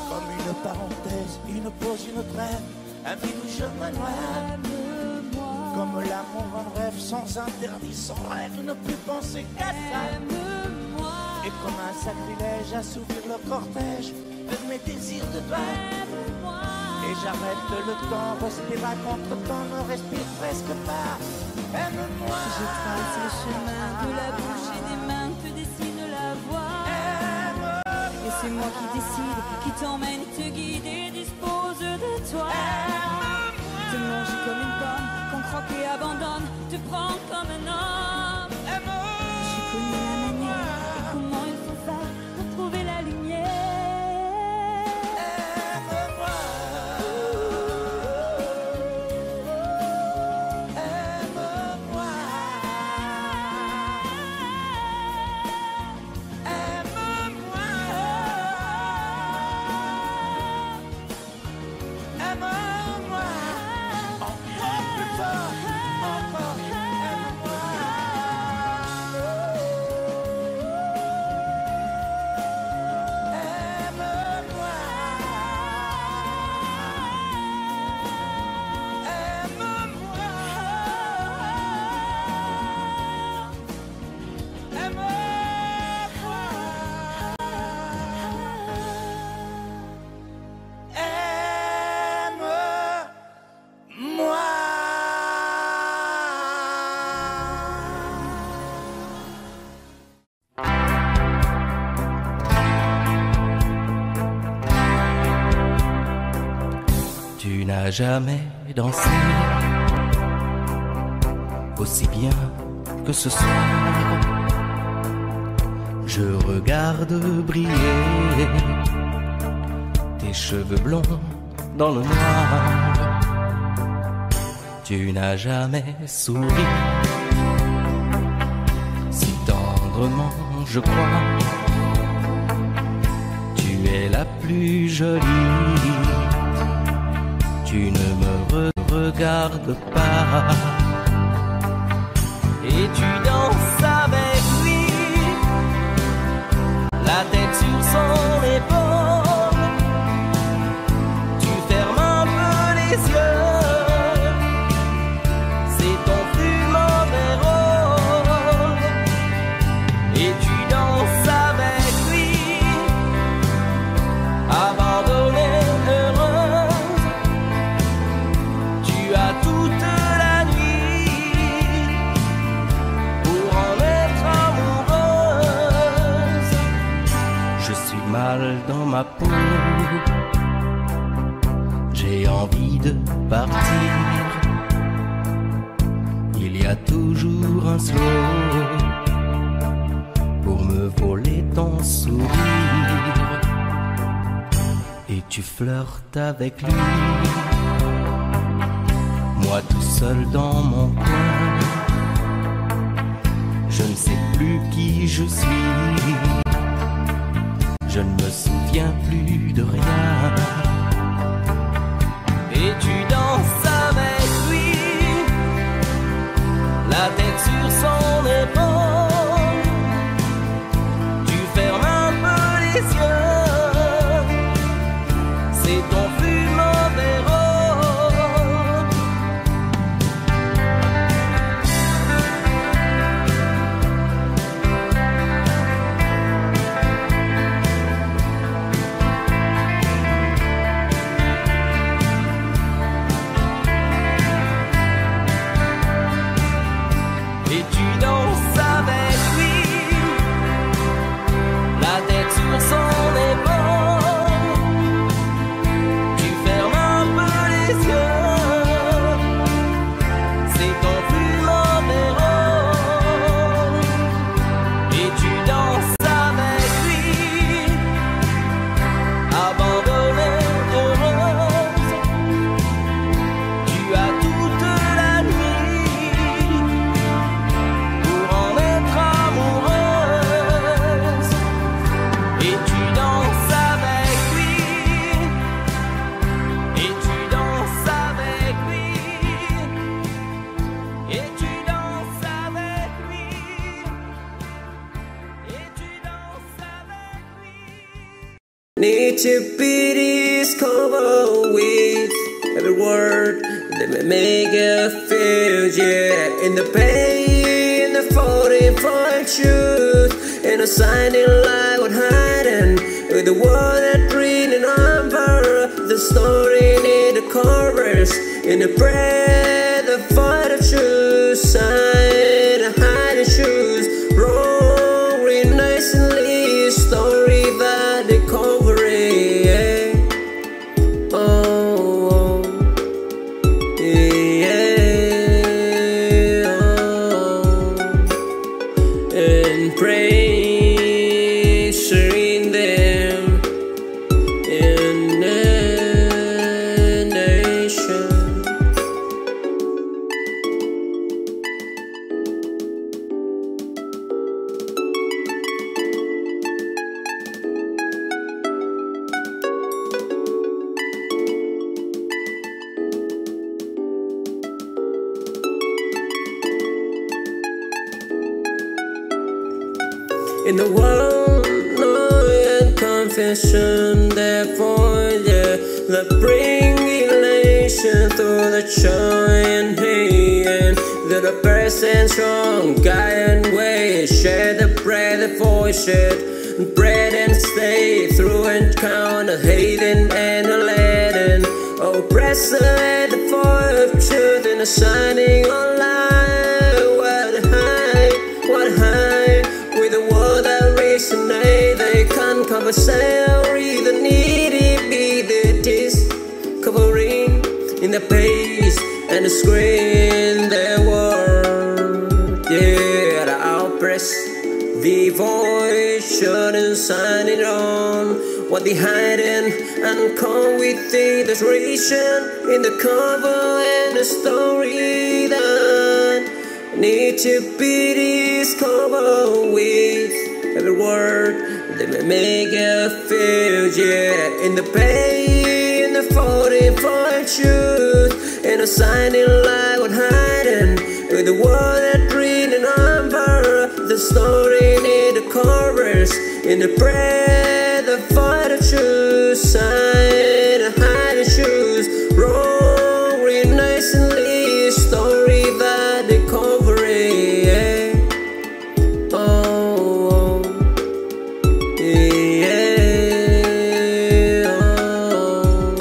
Comme une parenthèse, une pause, une trêve, un vide où je me noie. Comme l'amour en rêve, sans interdit, sans règle, ne plus penser qu'à ça. Et comme un sacrilège, assouvir le cortège de mes désirs de toi. Et j'arrête le temps, respire à contre-temps, ne respire presque pas. Aime-moi. Je trace le chemin de la bouche et des mains, te dessine la voie. Et c'est moi qui décide, qui t'emmène, te guide et dispose de toi. Te manger comme une pomme, qu'on croque et abandonne, te prends comme un homme. J'ai connu la manière et comment il faut faire pour trouver la lumière. Tu n'as jamais dansé aussi bien que ce soir. Je regarde briller tes cheveux blonds dans le noir. Tu n'as jamais souri si tendrement, je crois. Tu es la plus jolie. Tu ne me regardes pas et tu danses avec lui, la tête sur son épaule. Tu fermes un peu les yeux, c'est ton plus mauvais rôle. Et tu danses avec lui, abandonné, heureux. Tu as toute la nuit pour en être amoureuse. Je suis mal dans ma peau, j'ai envie de partir. Il y a toujours un slow pour me voler ton sourire. Et tu flirtes avec lui, moi tout seul dans mon coin. Je ne sais plus qui je suis, je ne me souviens plus de rien. Et tu danses avec lui, la tête sur son épaule. Tu fermes un peu les yeux, c'est ton plus mauvais rôle. Et tu Need to be discovered with every word that may make you feel, yeah. In the pain, in the 45 truth, in a shining light with hiding, with the word that reading over the story in the chorus, in the prayer, the fight of truth, sign, the hiding shoes, wrong, nicely, story that they cover it, yeah. Oh, yeah, oh. And praise in them in the nation. In the world, no and confession, therefore, yeah, the bring elation through the joy and pain, that the person strong, guide and way, share the bread, the voice, bread and stay through encounter, hating and the leading, oppressor at the fire of truth in the shining on light, what high, with the word that resonate, they can't cover salary, the needy be the discovering in the pace and the screen, their word, yeah, the outpress, the voice shouldn't sign it on, what they hiding and come with the desperation in the cover and the story that need to be discovered with every word that may make you feel, yeah. In the pain, in the 45 truth, in a shining light with hiding, with the word that reading over the story in the chorus, in the prayer, the fight of truth, sign, the hiding shoes, wrong, nicely, story that they cover it, yeah. Oh, yeah, oh.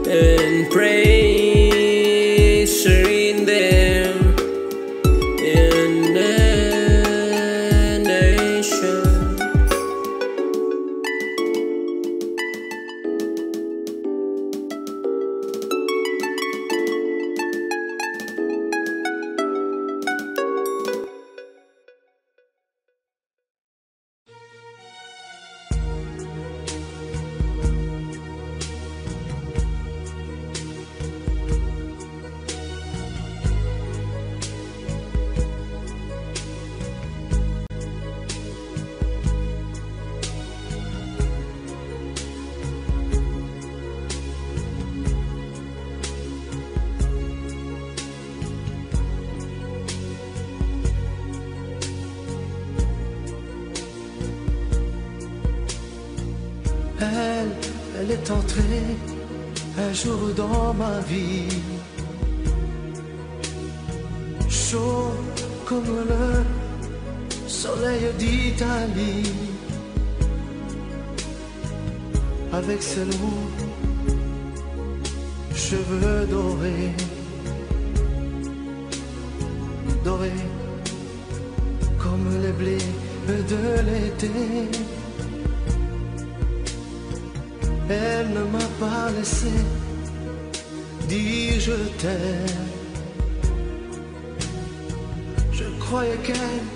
And praise in them in the nation. Elle est entrée un jour dans ma vie, chaud comme le soleil d'Italie, avec ses longs cheveux dorés, dorés comme les blés de l'été. Elle ne m'a pas laissé dire je t'aime. Je croyais qu'elle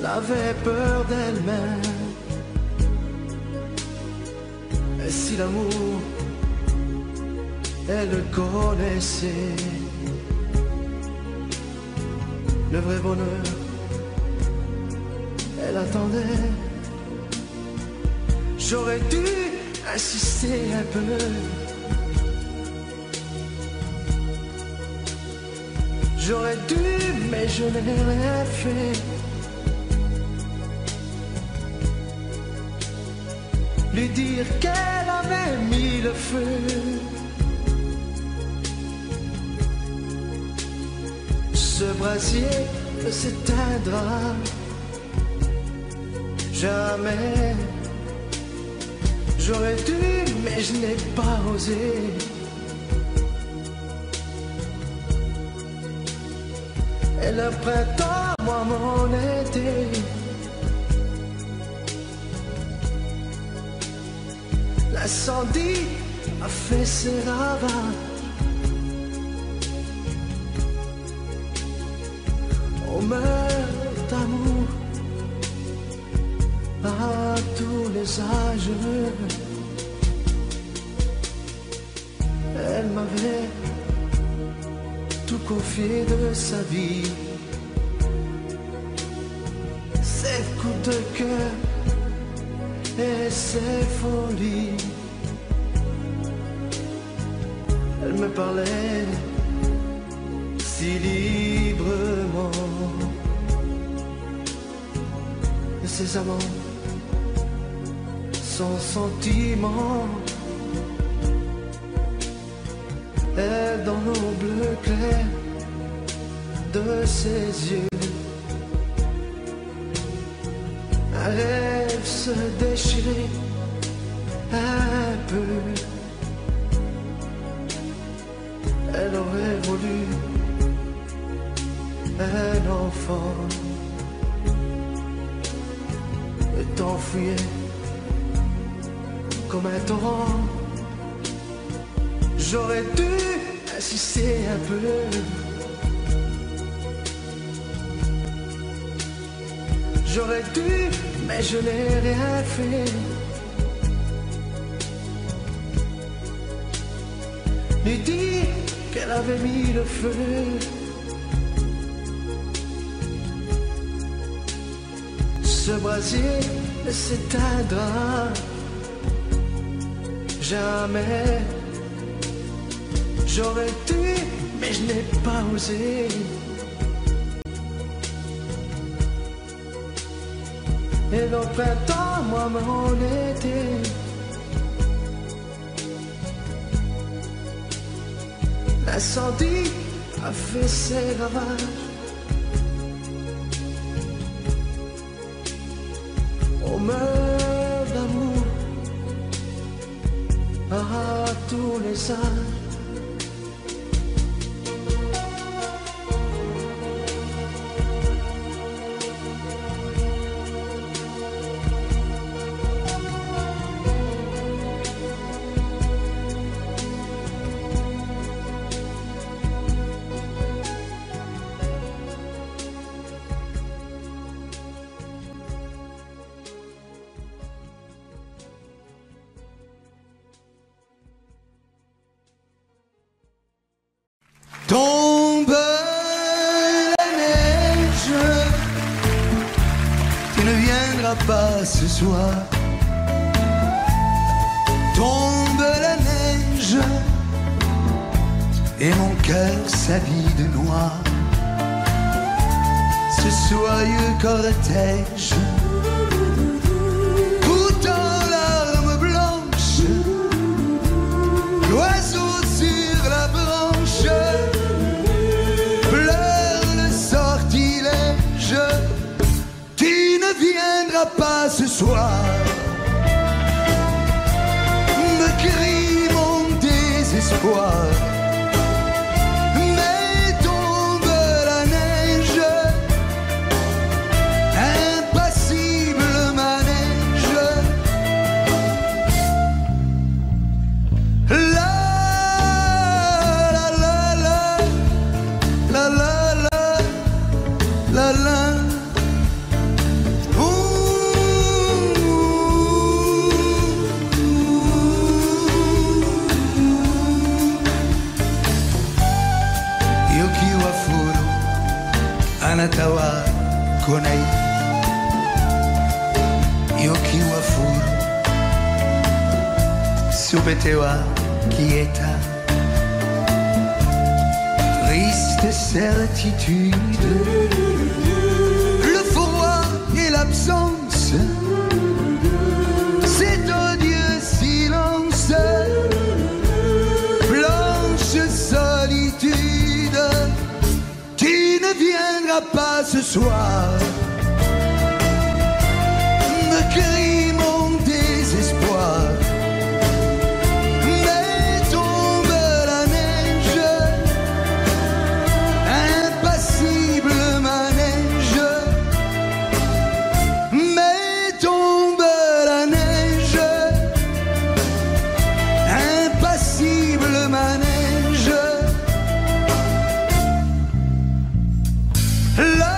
avait peur d'elle-même. Et si l'amour, elle le connaissait, le vrai bonheur, elle attendait. J'aurais dû insister un peu. J'aurais dû, mais je n'ai rien fait. lui dire qu'elle avait mis le feu. Ce brasier ne s'éteindra jamais. J'aurais dû, mais je n'ai pas osé. Et le printemps, moi mon été, l'incendie a fait ses ravages. On meurt d'amour à tous les âges. Elle m'avait tout confié de sa vie, ses coups de cœur et ses folies. Elle me parlait si librement de ses amants, son sentiment. Et dans nos bleus clairs de ses yeux, un rêve se déchirait un peu. Elle aurait voulu un enfant et t'enfuyait comme un torrent. J'aurais dû insister un peu. J'aurais dû, mais je n'ai rien fait. Lui dire qu'elle avait mis le feu. Ce brasier ne s'éteindra jamais. J'aurais dû, mais je n'ai pas osé. Et le printemps, moi mon été, l'incendie a fait ses ravages. On meurt d'amour à tous les âges. Tombe la neige, tu ne viendras pas ce soir. Tombe la neige, et mon cœur s'habille de noir. Ce soyeux cortège, tout en larmes blanches, l'oiseau sur la branche pleure le sortilège. Tu ne viendras pas ce soir, me crie mon désespoir. Mais tombe la neige, impassible manège. La la la la la la la la la. Anatawa konai yoki wa furu subetewa quieta. Triste certitude, le froid et l'absence, cet odieux ce soir me crie mon désespoir. Mais tombe la neige, impassible manège. Mais tombe la neige, impassible manège. La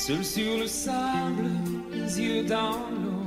Seul sur le sable, les yeux dans l'eau,